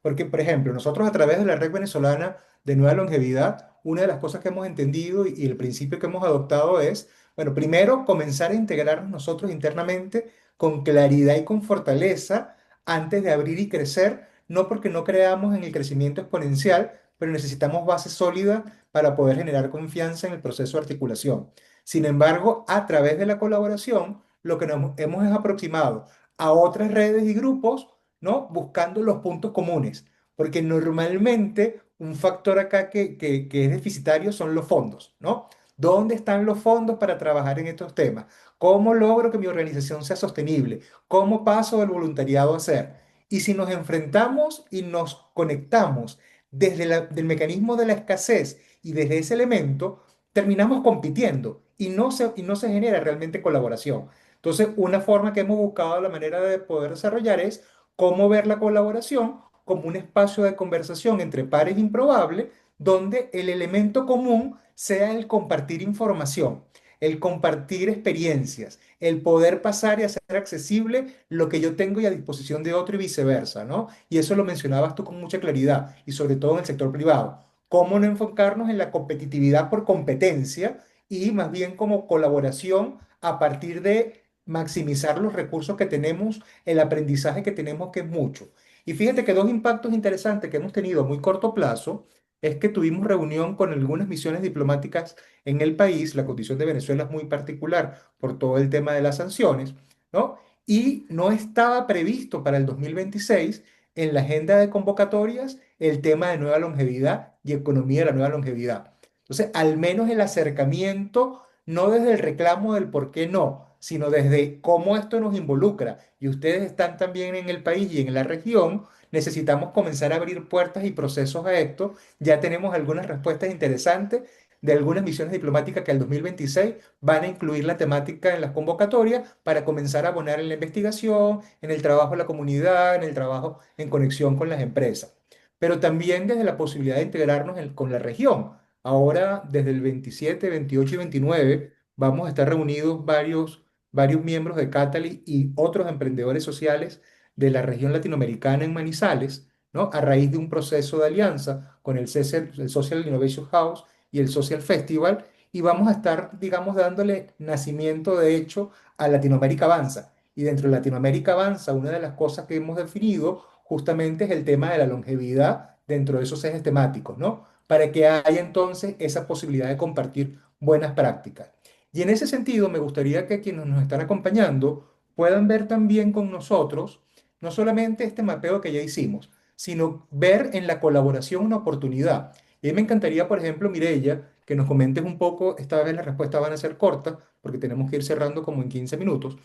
Porque, por ejemplo, nosotros a través de la Red Venezolana de Nueva Longevidad, una de las cosas que hemos entendido y el principio que hemos adoptado es bueno, primero comenzar a integrarnos nosotros internamente con claridad y con fortaleza antes de abrir y crecer, no porque no creamos en el crecimiento exponencial, pero necesitamos bases sólidas para poder generar confianza en el proceso de articulación. Sin embargo, a través de la colaboración, lo que nos hemos es aproximado a otras redes y grupos, ¿no? Buscando los puntos comunes, porque normalmente un factor acá que es deficitario son los fondos, ¿no? ¿Dónde están los fondos para trabajar en estos temas? ¿Cómo logro que mi organización sea sostenible? ¿Cómo paso del voluntariado a ser? Y si nos enfrentamos y nos conectamos desde del mecanismo de la escasez y desde ese elemento, terminamos compitiendo y no se genera realmente colaboración. Entonces, una forma que hemos buscado la manera de poder desarrollar es cómo ver la colaboración como un espacio de conversación entre pares improbables donde el elemento común sea el compartir información, el compartir experiencias, el poder pasar y hacer accesible lo que yo tengo y a disposición de otro y viceversa, ¿no? Y eso lo mencionabas tú con mucha claridad y sobre todo en el sector privado. ¿Cómo no enfocarnos en la competitividad por competencia y más bien como colaboración a partir de maximizar los recursos que tenemos, el aprendizaje que tenemos, que es mucho? Y fíjate que dos impactos interesantes que hemos tenido a muy corto plazo es que tuvimos reunión con algunas misiones diplomáticas en el país. La condición de Venezuela es muy particular por todo el tema de las sanciones, ¿no? Y no estaba previsto para el 2026 en la agenda de convocatorias el tema de nueva longevidad y economía de la nueva longevidad. Entonces, al menos el acercamiento, no desde el reclamo del por qué no, sino desde cómo esto nos involucra. Y ustedes están también en el país y en la región, necesitamos comenzar a abrir puertas y procesos a esto. Ya tenemos algunas respuestas interesantes de algunas misiones diplomáticas que al 2026 van a incluir la temática en las convocatorias para comenzar a abonar en la investigación, en el trabajo en la comunidad, en el trabajo en conexión con las empresas. Pero también desde la posibilidad de integrarnos con la región. Ahora, desde el 27, 28 y 29, vamos a estar reunidos varios varios miembros de Cataly y otros emprendedores sociales de la región latinoamericana en Manizales, ¿no? A raíz de un proceso de alianza con el Social Innovation House y el Social Festival, y vamos a estar, digamos, dándole nacimiento, de hecho, a Latinoamérica Avanza. Y dentro de Latinoamérica Avanza, una de las cosas que hemos definido justamente es el tema de la longevidad dentro de esos ejes temáticos, ¿no? Para que haya entonces esa posibilidad de compartir buenas prácticas. Y en ese sentido, me gustaría que quienes nos están acompañando puedan ver también con nosotros, no solamente este mapeo que ya hicimos, sino ver en la colaboración una oportunidad. Y a mí me encantaría, por ejemplo, Mireya, que nos comentes un poco, esta vez las respuestas van a ser cortas, porque tenemos que ir cerrando como en 15 minutos.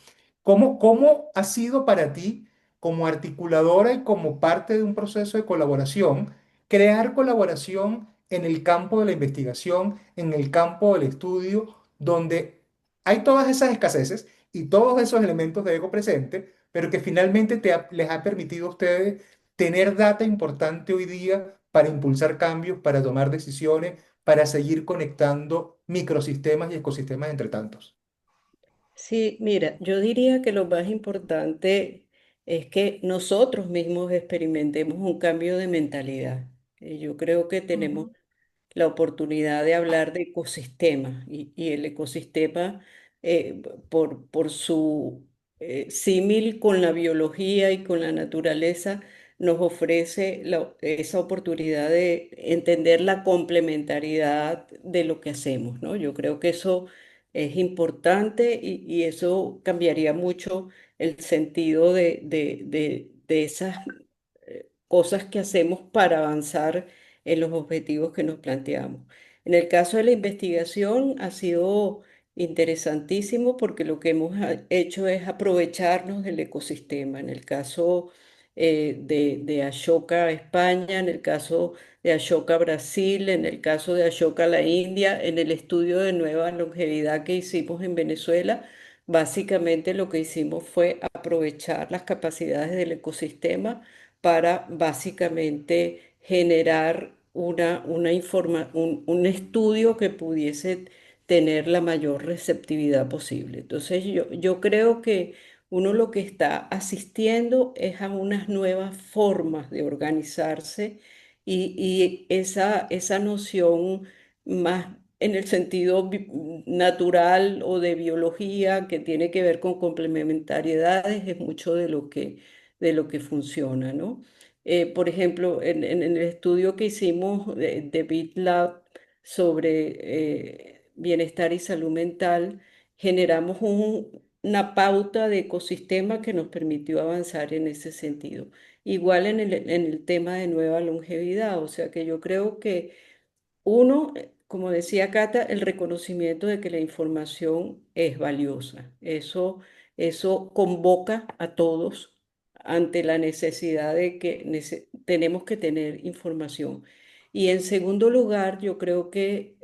¿Cómo ha sido para ti, como articuladora y como parte de un proceso de colaboración, crear colaboración en el campo de la investigación, en el campo del estudio, donde hay todas esas escaseces y todos esos elementos de ego presente, pero que finalmente les ha permitido a ustedes tener data importante hoy día para impulsar cambios, para tomar decisiones, para seguir conectando microsistemas y ecosistemas entre tantos? Sí, mira, yo diría que lo más importante es que nosotros mismos experimentemos un cambio de mentalidad. Yo creo que tenemos Ujú. la oportunidad de hablar de ecosistemas y el ecosistema por su símil con la biología y con la naturaleza nos ofrece esa oportunidad de entender la complementariedad de lo que hacemos, ¿no? Yo creo que eso es importante y eso cambiaría mucho el sentido de esas cosas que hacemos para avanzar en los objetivos que nos planteamos. En el caso de la investigación ha sido interesantísimo porque lo que hemos hecho es aprovecharnos del ecosistema. En el caso de Ashoka España, en el caso de Ashoka Brasil, en el caso de Ashoka la India, en el estudio de nueva longevidad que hicimos en Venezuela, básicamente lo que hicimos fue aprovechar las capacidades del ecosistema para básicamente generar un estudio que pudiese tener la mayor receptividad posible. Entonces yo creo que uno lo que está asistiendo es a unas nuevas formas de organizarse y esa noción más en el sentido natural o de biología que tiene que ver con complementariedades es mucho de lo que funciona, ¿no? Por ejemplo, en el estudio que hicimos de BitLab sobre bienestar y salud mental, generamos una pauta de ecosistema que nos permitió avanzar en ese sentido. Igual en el tema de nueva longevidad, o sea que yo creo que uno, como decía Cata, el reconocimiento de que la información es valiosa. Eso convoca a todos ante la necesidad de que tenemos que tener información. Y en segundo lugar, yo creo que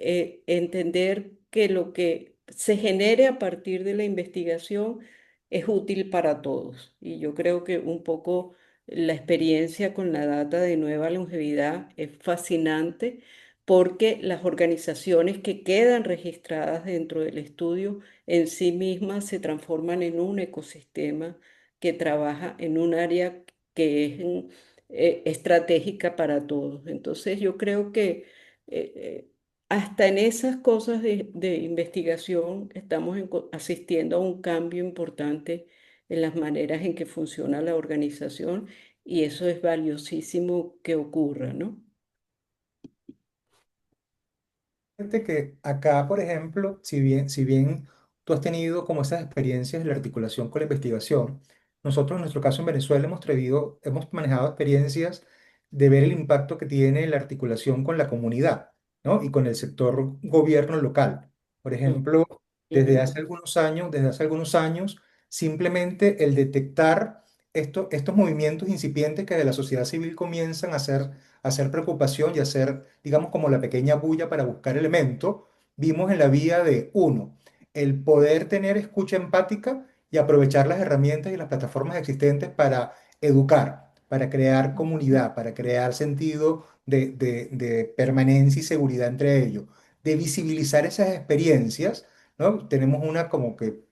entender que lo que se genere a partir de la investigación es útil para todos. Y yo creo que un poco la experiencia con la data de nueva longevidad es fascinante porque las organizaciones que quedan registradas dentro del estudio en sí mismas se transforman en un ecosistema que trabaja en un área que es estratégica para todos. Entonces yo creo que hasta en esas cosas de investigación estamos asistiendo a un cambio importante en las maneras en que funciona la organización y eso es valiosísimo que ocurra, ¿no? Fíjate que acá, por ejemplo, si bien tú has tenido como esas experiencias en la articulación con la investigación, nosotros en nuestro caso en Venezuela hemos manejado experiencias de ver el impacto que tiene la articulación con la comunidad, ¿no? Y con el sector gobierno local. Por Mm, ejemplo, ujú. desde hace algunos años, simplemente el detectar estos movimientos incipientes que de la sociedad civil comienzan a hacer preocupación y a hacer, digamos, como la pequeña bulla para buscar elemento, vimos en la vía de, uno, el poder tener escucha empática y aprovechar las herramientas y las plataformas existentes para educar, para crear comunidad, para crear sentido de permanencia y seguridad entre ellos, de visibilizar esas experiencias, ¿no? Tenemos una como que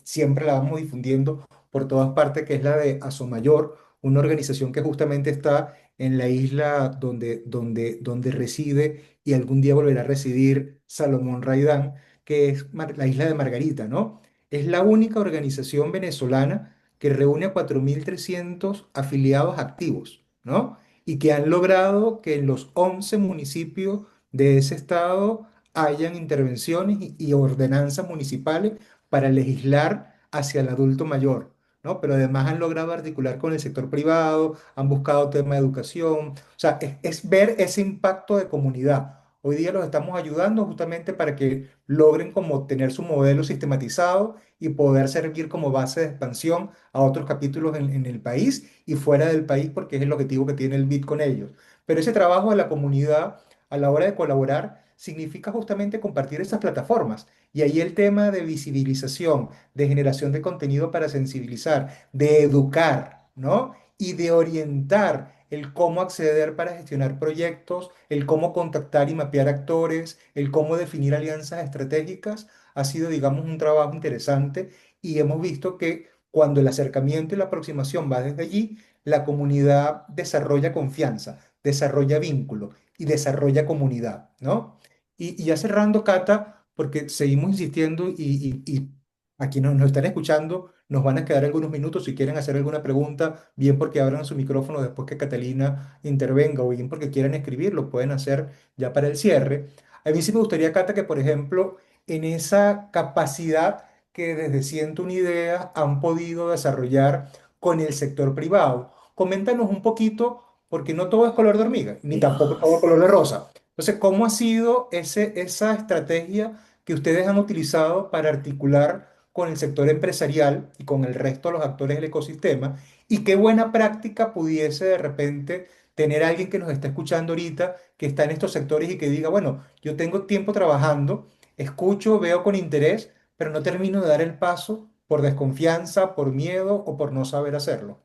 siempre la vamos difundiendo por todas partes, que es la de Asomayor, una organización que justamente está en la isla donde reside y algún día volverá a residir Salomón Raidán, que es la isla de Margarita, ¿no? Es la única organización venezolana que reúne a 4.300 afiliados activos, ¿no? Y que han logrado que en los 11 municipios de ese estado hayan intervenciones y ordenanzas municipales para legislar hacia el adulto mayor, ¿no? Pero además han logrado articular con el sector privado, han buscado tema de educación, o sea, es ver ese impacto de comunidad. Hoy día los estamos ayudando justamente para que logren como tener su modelo sistematizado y poder servir como base de expansión a otros capítulos en el país y fuera del país, porque es el objetivo que tiene el BID con ellos. Pero ese trabajo de la comunidad a la hora de colaborar significa justamente compartir esas plataformas. Y ahí el tema de visibilización, de generación de contenido para sensibilizar, de educar, ¿no? Y de orientar el cómo acceder para gestionar proyectos, el cómo contactar y mapear actores, el cómo definir alianzas estratégicas, ha sido, digamos, un trabajo interesante y hemos visto que cuando el acercamiento y la aproximación va desde allí, la comunidad desarrolla confianza, desarrolla vínculo y desarrolla comunidad, ¿no? Y ya cerrando, Cata, porque seguimos insistiendo y a quienes nos están escuchando nos van a quedar algunos minutos si quieren hacer alguna pregunta, bien porque abran su micrófono después que Catalina intervenga o bien porque quieran escribir, lo pueden hacer ya para el cierre. A mí sí me gustaría, Cata, que por ejemplo, en esa capacidad que desde Siento una Idea han podido desarrollar con el sector privado, coméntanos un poquito, porque no todo es color de hormiga, ni tampoco todo es color de rosa. Entonces, ¿cómo ha sido esa estrategia que ustedes han utilizado para articular con el sector empresarial y con el resto de los actores del ecosistema? Y qué buena práctica pudiese de repente tener alguien que nos está escuchando ahorita, que está en estos sectores y que diga, bueno, yo tengo tiempo trabajando, escucho, veo con interés, pero no termino de dar el paso por desconfianza, por miedo o por no saber hacerlo.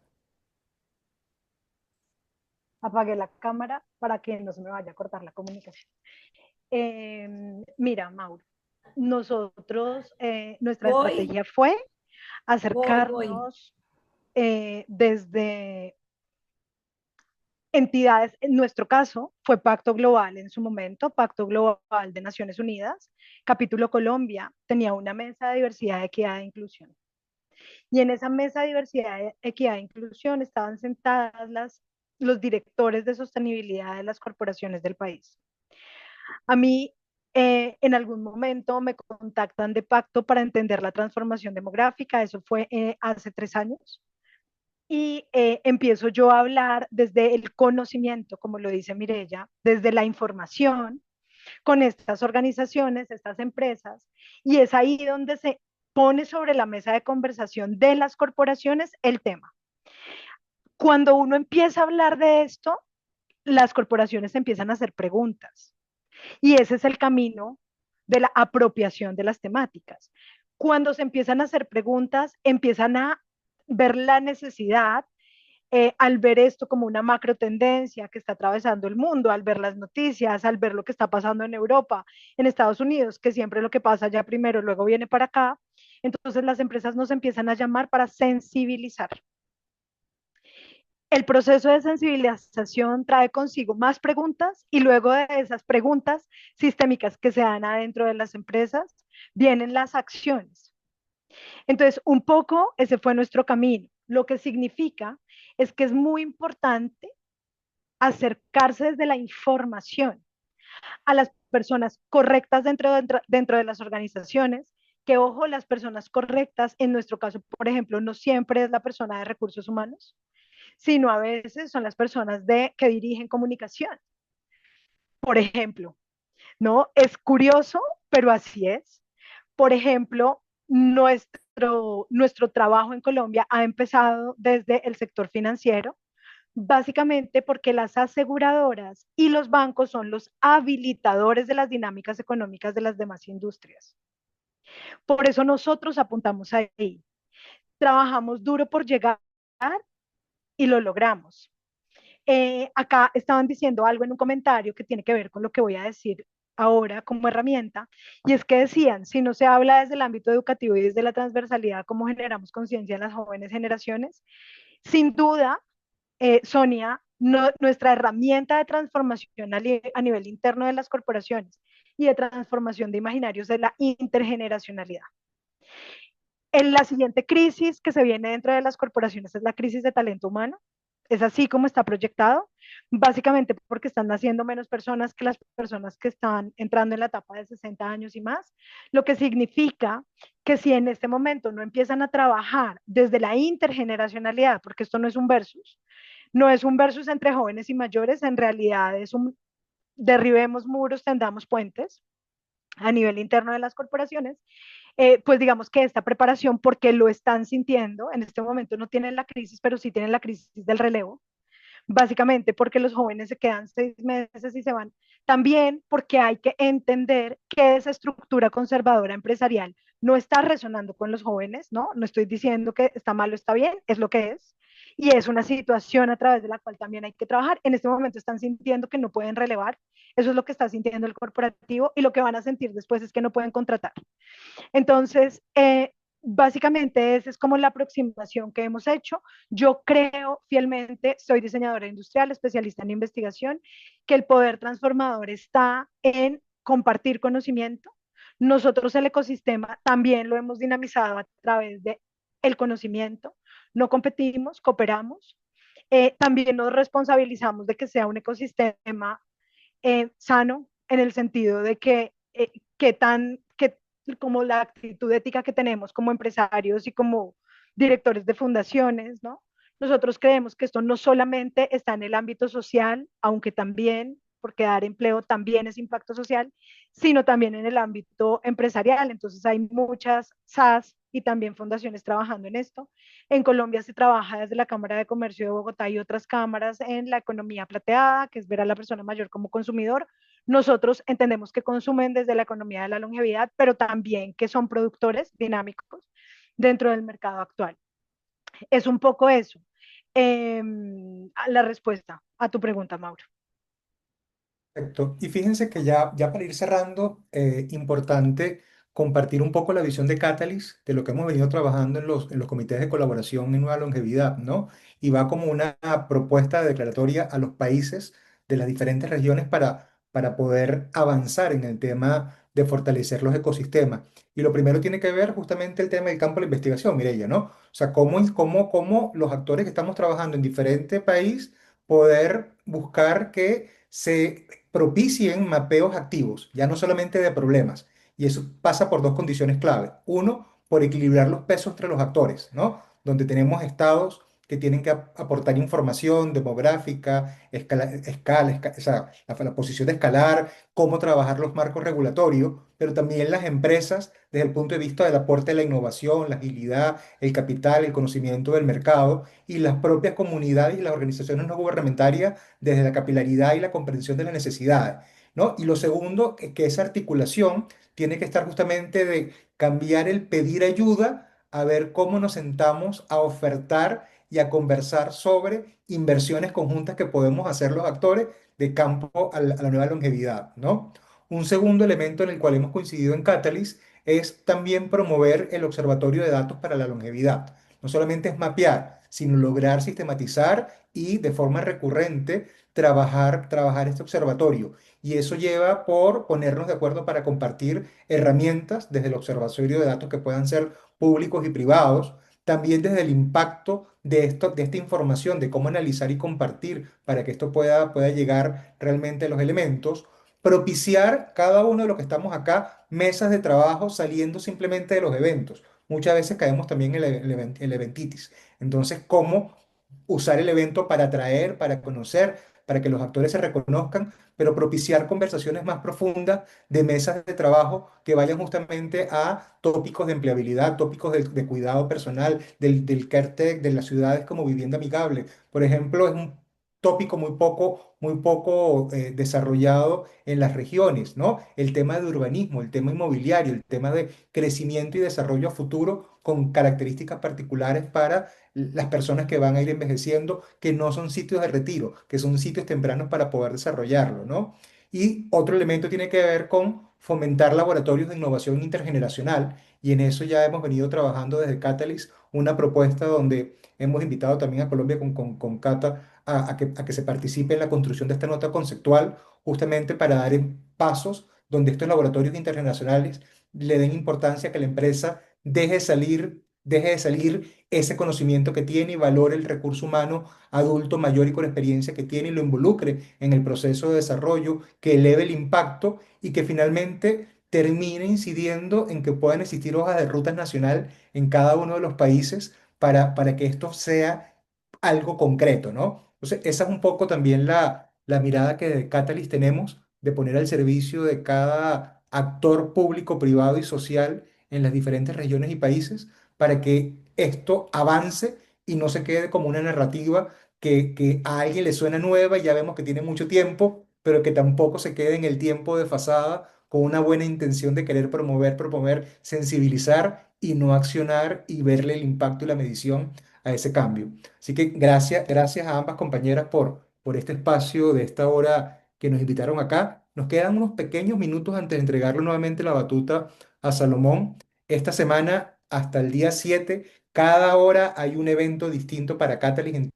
Apagué la cámara para que no se me vaya a cortar la comunicación. Mira, Mauro, nosotros, nuestra Voy, estrategia fue voy. acercarnos desde entidades, en nuestro caso fue Pacto Global en su momento, Pacto Global de Naciones Unidas, capítulo Colombia, tenía una mesa de diversidad, equidad e inclusión. Y en esa mesa de diversidad, equidad e inclusión estaban sentadas los directores de sostenibilidad de las corporaciones del país. A mí, en algún momento me contactan de Pacto para entender la transformación demográfica, eso fue hace 3 años, y empiezo yo a hablar desde el conocimiento, como lo dice Mirella, desde la información con estas organizaciones, estas empresas, y es ahí donde se pone sobre la mesa de conversación de las corporaciones el tema. Cuando uno empieza a hablar de esto, las corporaciones empiezan a hacer preguntas. Y ese es el camino de la apropiación de las temáticas. Cuando se empiezan a hacer preguntas, empiezan a ver la necesidad, al ver esto como una macro tendencia que está atravesando el mundo, al ver las noticias, al ver lo que está pasando en Europa, en Estados Unidos, que siempre lo que pasa ya primero, luego viene para acá, entonces las empresas nos empiezan a llamar para sensibilizar. El proceso de sensibilización trae consigo más preguntas y luego de esas preguntas sistémicas que se dan adentro de las empresas, vienen las acciones. Entonces, un poco ese fue nuestro camino. Lo que significa es que es muy importante acercarse desde la información a las personas correctas dentro de las organizaciones, que ojo, las personas correctas, en nuestro caso, por ejemplo, no siempre es la persona de recursos humanos, sino a veces son las personas que dirigen comunicación. Por ejemplo, ¿no? Es curioso, pero así es. Por ejemplo, nuestro trabajo en Colombia ha empezado desde el sector financiero, básicamente porque las aseguradoras y los bancos son los habilitadores de las dinámicas económicas de las demás industrias. Por eso nosotros apuntamos ahí. Trabajamos duro por llegar y lo logramos. Acá estaban diciendo algo en un comentario que tiene que ver con lo que voy a decir ahora como herramienta, y es que decían, si no se habla desde el ámbito educativo y desde la transversalidad, ¿cómo generamos conciencia en las jóvenes generaciones? Sin duda, Sonia, nuestra herramienta de transformación a nivel interno de las corporaciones y de transformación de imaginarios es la intergeneracionalidad. En la siguiente crisis que se viene dentro de las corporaciones es la crisis de talento humano. Es así como está proyectado, básicamente porque están naciendo menos personas que las personas que están entrando en la etapa de 60 años y más, lo que significa que si en este momento no empiezan a trabajar desde la intergeneracionalidad, porque esto no es un versus, no es un versus entre jóvenes y mayores, en realidad es un derribemos muros, tendamos puentes a nivel interno de las corporaciones, pues digamos que esta preparación, porque lo están sintiendo, en este momento no tienen la crisis, pero sí tienen la crisis del relevo, básicamente porque los jóvenes se quedan 6 meses y se van. También porque hay que entender que esa estructura conservadora empresarial no está resonando con los jóvenes, ¿no? No estoy diciendo que está mal o está bien, es lo que es. Y es una situación a través de la cual también hay que trabajar. En este momento están sintiendo que no pueden relevar. Eso es lo que está sintiendo el corporativo y lo que van a sentir después es que no pueden contratar. Entonces, básicamente esa es como la aproximación que hemos hecho. Yo creo fielmente, soy diseñadora industrial, especialista en investigación, que el poder transformador está en compartir conocimiento. Nosotros el ecosistema también lo hemos dinamizado a través de el conocimiento. No competimos, cooperamos. También nos responsabilizamos de que sea un ecosistema sano en el sentido de que como la actitud ética que tenemos como empresarios y como directores de fundaciones, ¿no? Nosotros creemos que esto no solamente está en el ámbito social, aunque también, porque dar empleo también es impacto social, sino también en el ámbito empresarial. Entonces hay muchas SAS y también fundaciones trabajando en esto. En Colombia se trabaja desde la Cámara de Comercio de Bogotá y otras cámaras en la economía plateada, que es ver a la persona mayor como consumidor. Nosotros entendemos que consumen desde la economía de la longevidad, pero también que son productores dinámicos dentro del mercado actual. Es un poco eso. La respuesta a tu pregunta, Mauro. Perfecto. Y fíjense que ya para ir cerrando, importante compartir un poco la visión de Catalyst, de lo que hemos venido trabajando en los comités de colaboración en Nueva Longevidad, ¿no? Y va como una propuesta de declaratoria a los países de las diferentes regiones para poder avanzar en el tema de fortalecer los ecosistemas. Y lo primero tiene que ver justamente el tema del campo de la investigación, Mireya, ¿no? O sea, cómo los actores que estamos trabajando en diferentes países poder buscar que se propicien mapeos activos, ya no solamente de problemas. Y eso pasa por dos condiciones clave. Uno, por equilibrar los pesos entre los actores, ¿no? Donde tenemos estados que tienen que aportar información demográfica, o sea, la posición de escalar, cómo trabajar los marcos regulatorios, pero también las empresas desde el punto de vista del aporte de la innovación, la agilidad, el capital, el conocimiento del mercado y las propias comunidades y las organizaciones no gubernamentarias desde la capilaridad y la comprensión de las necesidades, ¿no? Y lo segundo, que esa articulación tiene que estar justamente de cambiar el pedir ayuda a ver cómo nos sentamos a ofertar y a conversar sobre inversiones conjuntas que podemos hacer los actores de campo a la nueva longevidad, ¿no? Un segundo elemento en el cual hemos coincidido en Catalyst es también promover el observatorio de datos para la longevidad. No solamente es mapear, sino lograr sistematizar y de forma recurrente trabajar este observatorio. Y eso lleva por ponernos de acuerdo para compartir herramientas desde el observatorio de datos que puedan ser públicos y privados, también desde el impacto de esta información, de cómo analizar y compartir para que esto pueda llegar realmente a los elementos, propiciar cada uno de los que estamos acá mesas de trabajo saliendo simplemente de los eventos. Muchas veces caemos también en el eventitis. Entonces, ¿cómo usar el evento para atraer, para conocer, para que los actores se reconozcan, pero propiciar conversaciones más profundas de mesas de trabajo que vayan justamente a tópicos de empleabilidad, tópicos de cuidado personal, del CareTech, de las ciudades como vivienda amigable? Por ejemplo, es un tópico muy poco desarrollado en las regiones, ¿no? El tema de urbanismo, el tema inmobiliario, el tema de crecimiento y desarrollo a futuro con características particulares para las personas que van a ir envejeciendo, que no son sitios de retiro, que son sitios tempranos para poder desarrollarlo, ¿no? Y otro elemento tiene que ver con fomentar laboratorios de innovación intergeneracional. Y en eso ya hemos venido trabajando desde Catalyst, una propuesta donde hemos invitado también a Colombia con Cata a que se participe en la construcción de esta nota conceptual, justamente para dar pasos donde estos laboratorios internacionales le den importancia a que la empresa deje de salir ese conocimiento que tiene y valore el recurso humano adulto mayor y con experiencia que tiene y lo involucre en el proceso de desarrollo, que eleve el impacto y que finalmente termine incidiendo en que puedan existir hojas de rutas nacional en cada uno de los países para que esto sea algo concreto, ¿no? Entonces, esa es un poco también la mirada que de Catalyst tenemos de poner al servicio de cada actor público, privado y social en las diferentes regiones y países para que esto avance y no se quede como una narrativa que a alguien le suena nueva y ya vemos que tiene mucho tiempo, pero que tampoco se quede en el tiempo desfasada con una buena intención de querer promover, sensibilizar y no accionar y verle el impacto y la medición a ese cambio. Así que gracias a ambas compañeras por este espacio de esta hora que nos invitaron acá. Nos quedan unos pequeños minutos antes de entregarle nuevamente la batuta a Salomón. Esta semana, hasta el día 7 cada hora hay un evento distinto para Catalyst en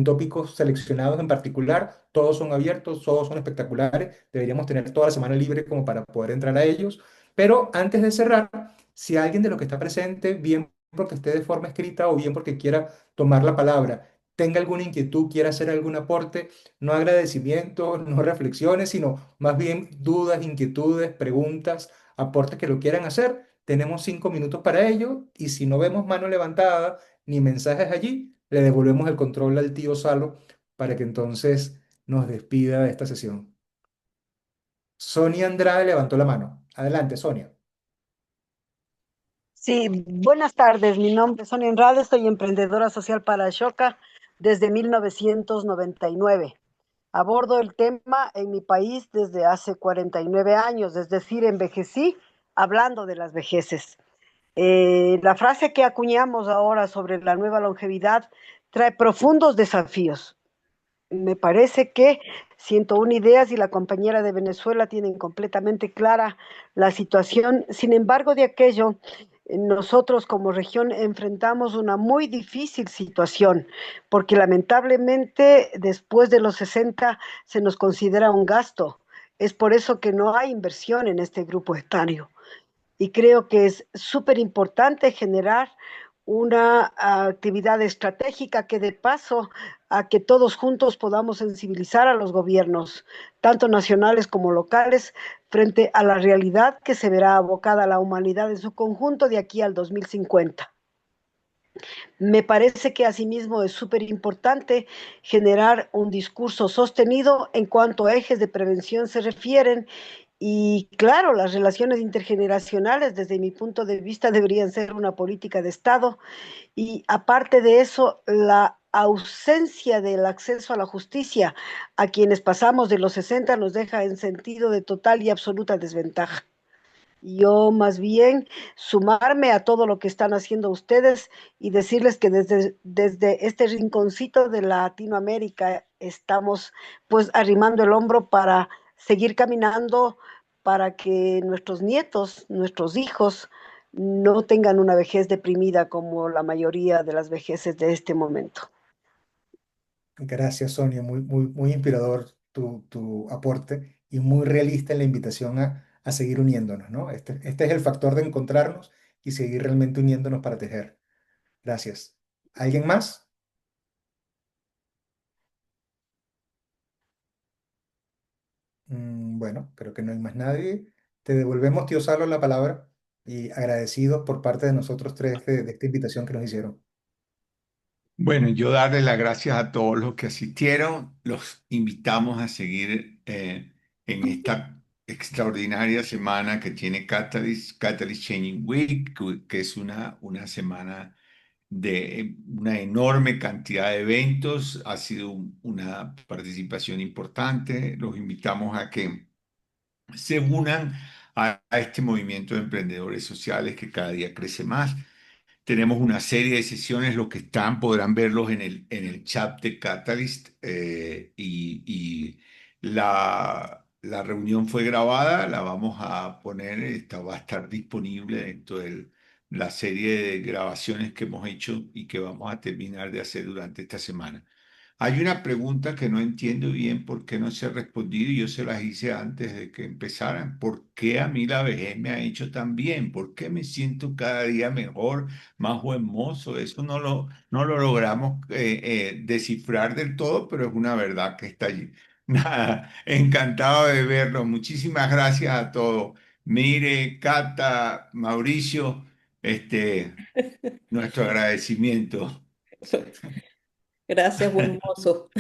tópicos seleccionados en particular. Todos son abiertos, todos son espectaculares. Deberíamos tener toda la semana libre como para poder entrar a ellos. Pero antes de cerrar, si alguien de los que está presente, bien porque esté de forma escrita o bien porque quiera tomar la palabra, tenga alguna inquietud, quiera hacer algún aporte, no agradecimientos, no reflexiones, sino más bien dudas, inquietudes, preguntas, aportes que lo quieran hacer, tenemos 5 minutos para ello y si no vemos mano levantada ni mensajes allí, le devolvemos el control al tío Salo para que entonces nos despida de esta sesión. Sonia Andrade levantó la mano. Adelante, Sonia. Sí, buenas tardes. Mi nombre es Sonia Andrade, soy emprendedora social para Ashoka desde 1999. Abordo el tema en mi país desde hace 49 años, es decir, envejecí hablando de las vejeces. La frase que acuñamos ahora sobre la nueva longevidad trae profundos desafíos. Me parece que 101 Ideas y la compañera de Venezuela tienen completamente clara la situación. Sin embargo, de aquello, nosotros como región enfrentamos una muy difícil situación, porque lamentablemente después de los 60 se nos considera un gasto. Es por eso que no hay inversión en este grupo etario. Y creo que es súper importante generar una actividad estratégica que dé paso a que todos juntos podamos sensibilizar a los gobiernos, tanto nacionales como locales, frente a la realidad que se verá abocada a la humanidad en su conjunto de aquí al 2050. Me parece que asimismo es súper importante generar un discurso sostenido en cuanto a ejes de prevención se refieren y claro, las relaciones intergeneracionales desde mi punto de vista deberían ser una política de Estado y aparte de eso, la ausencia del acceso a la justicia a quienes pasamos de los 60 nos deja en sentido de total y absoluta desventaja. Yo más bien sumarme a todo lo que están haciendo ustedes y decirles que desde este rinconcito de Latinoamérica estamos pues arrimando el hombro para seguir caminando para que nuestros nietos, nuestros hijos, no tengan una vejez deprimida como la mayoría de las vejeces de este momento. Gracias, Sonia. Muy inspirador tu aporte y muy realista en la invitación a seguir uniéndonos, ¿no? Este es el factor de encontrarnos y seguir realmente uniéndonos para tejer. Gracias. ¿Alguien más? Bueno, creo que no hay más nadie. Te devolvemos, tío Salo, la palabra y agradecidos por parte de nosotros tres de esta invitación que nos hicieron. Bueno, yo darle las gracias a todos los que asistieron. Los invitamos a seguir en esta extraordinaria semana que tiene Catalyst, Catalyst Changing Week, que es una semana de una enorme cantidad de eventos. Ha sido una participación importante. Los invitamos a que se unan a este movimiento de emprendedores sociales que cada día crece más. Tenemos una serie de sesiones, los que están podrán verlos en el chat de Catalyst y la reunión fue grabada, la vamos a poner, esta va a estar disponible dentro de la serie de grabaciones que hemos hecho y que vamos a terminar de hacer durante esta semana. Hay una pregunta que no entiendo bien por qué no se ha respondido y yo se las hice antes de que empezaran. ¿Por qué a mí la vejez me ha hecho tan bien? ¿Por qué me siento cada día mejor, más buen mozo? Eso no lo logramos descifrar del todo, pero es una verdad que está allí. Nada, encantado de verlo. Muchísimas gracias a todos. Mire, Cata, Mauricio, nuestro agradecimiento. Gracias, buen mozo.